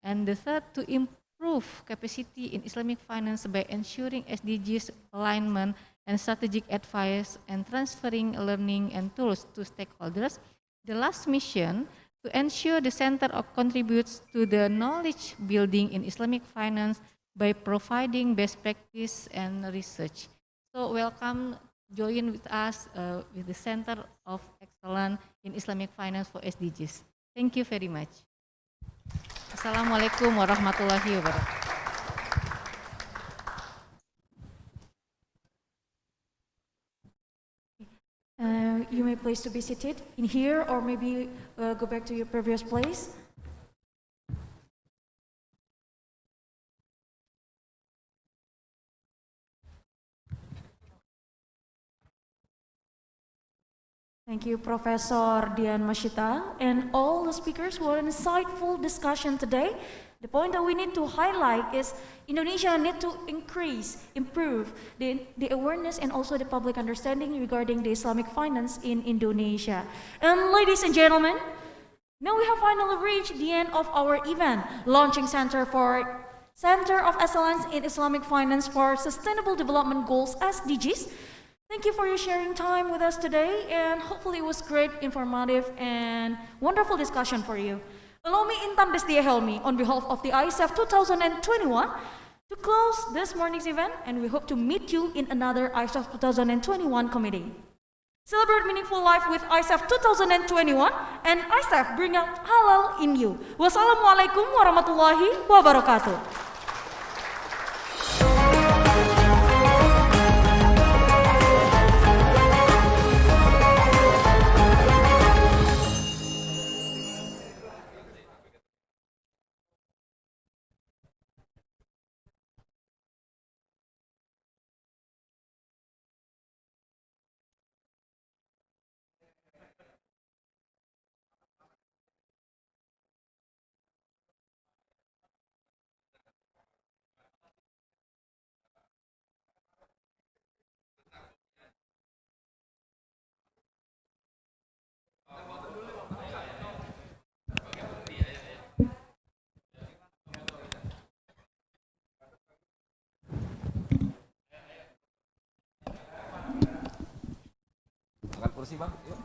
And the third to improve capacity in Islamic finance by ensuring SDGs alignment and strategic advice and transferring learning and tools to stakeholders. The last mission to ensure the center contributes to the knowledge building in Islamic finance by providing best practice and research. So welcome join with us with the Center of Excellence in Islamic Finance for SDGs. Thank you very much. Assalamualaikum warahmatullahi wabarakatuh.
You may please to be seated in here, or maybe go back to your previous place. Thank you, Professor Dian Mashita, and all the speakers for an insightful discussion today. The point that we need to highlight is Indonesia need to improve the awareness and also the public understanding regarding the Islamic finance in Indonesia. And ladies and gentlemen, now we have finally reached the end of our event, launching Center of Excellence in Islamic Finance for Sustainable Development Goals (SDGs). Thank you for your sharing time with us today, and hopefully it was great, informative, and wonderful discussion for you. Allow me, Intan Destia Helmi, on behalf of the ISEG 2021, to close this morning's event, and we hope to meet you in another ISEG 2021 committee. Celebrate meaningful life with ISEG 2021, and ISEG bring out halal in you. Wassalamualaikum warahmatullahi wabarakatuh.
Kursi bang, yuk.